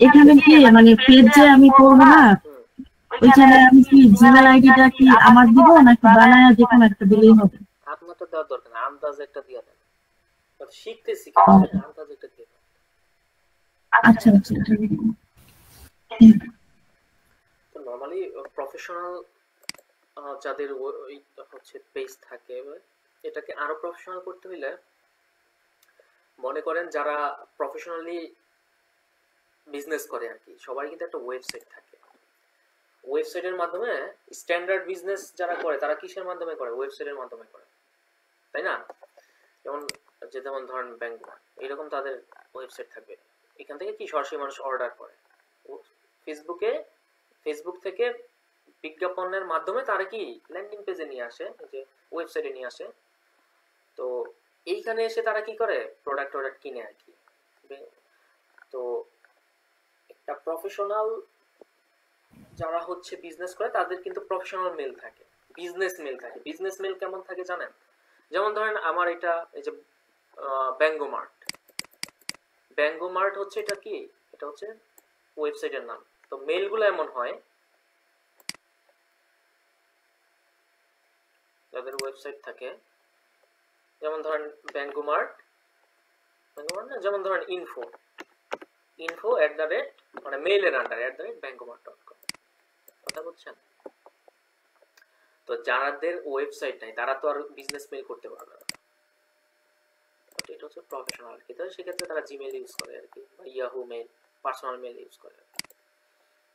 এখানে কি মানে পেজ যে আমি করবো না, ওইখানে আমি কি জিমেল আইডিটা কি আমার দিব নাকি বানায় যে কোনো একটা দিলেই হবে? আপনার তো দেওয়ার দরকার না, আন্দাজে একটা দিয়ে দেন, শিখতেছি কেন, আন্দাজে একটা দিয়ে দেন। আচ্ছা আচ্ছা তো নরমালি প্রফেশনাল যাদের ওই হচ্ছে পেজ থাকে, এটাকে আরো প্রফেশনাল করতে হইলে মনে করেন যারা প্রফেশনালি বিজনেস করে আর কি, সবাই কিন্তু একটা ওয়েবসাইট থাকে, ওয়েবসাইটের মাধ্যমে স্ট্যান্ডার্ড বিজনেস যারা করে তারা কিসের মাধ্যমে করে, ওয়েবসাইটের মাধ্যমে করে, তাই না? যেমন ধরেন ব্যাংক এরকম তাদের ওয়েবসাইট থাকবে, এখান থেকে কি সরাসরি মানুষ অর্ডার করে, ফেসবুক থেকে বিজ্ঞাপনের মাধ্যমে তারা কি ল্যান্ডিং পেজে নিয়ে আসে, যে ওয়েবসাইটে নিয়ে আসে, তো এইখানে এসে তারা কি করে প্রোডাক্ট কিনে আর কি। তো একটা প্রফেশনাল যারা হচ্ছে বিজনেস করে তাদের কিন্তু প্রফেশনাল মেল থাকে, বিজনেস মেল থাকে। বিজনেস মেল কেমন থাকে জানেন? যেমন ধরেন আমার এটা এই যে ব্যাঙ্গোমার্ট হচ্ছে, এটা কি, এটা হচ্ছে ওয়েবসাইটের নাম। তো মেলগুলো এমন হয় যাদের ওয়েবসাইট থাকে, যেমন ধরেন ব্যাঙ্গোমার্ট না, যেমন ধরেন ইনফো মানে মেইলের আন্ডারে @bangomat.com, কথা বলছেন? তো যাদের ওয়েবসাইট নাই তারা তো আর বিজনেস মেল করতে পারবে না, এটা হচ্ছে প্রফেশনাল আর কি। তো সেক্ষেত্রে তারা জিমেল ইউজ করে আর কি, বা Yahoo mail, personal mail use করে,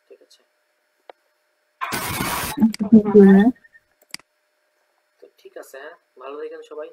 ঠিক আছে। তো ঠিক আছে, হ্যাঁ ভালো থাকেন সবাই।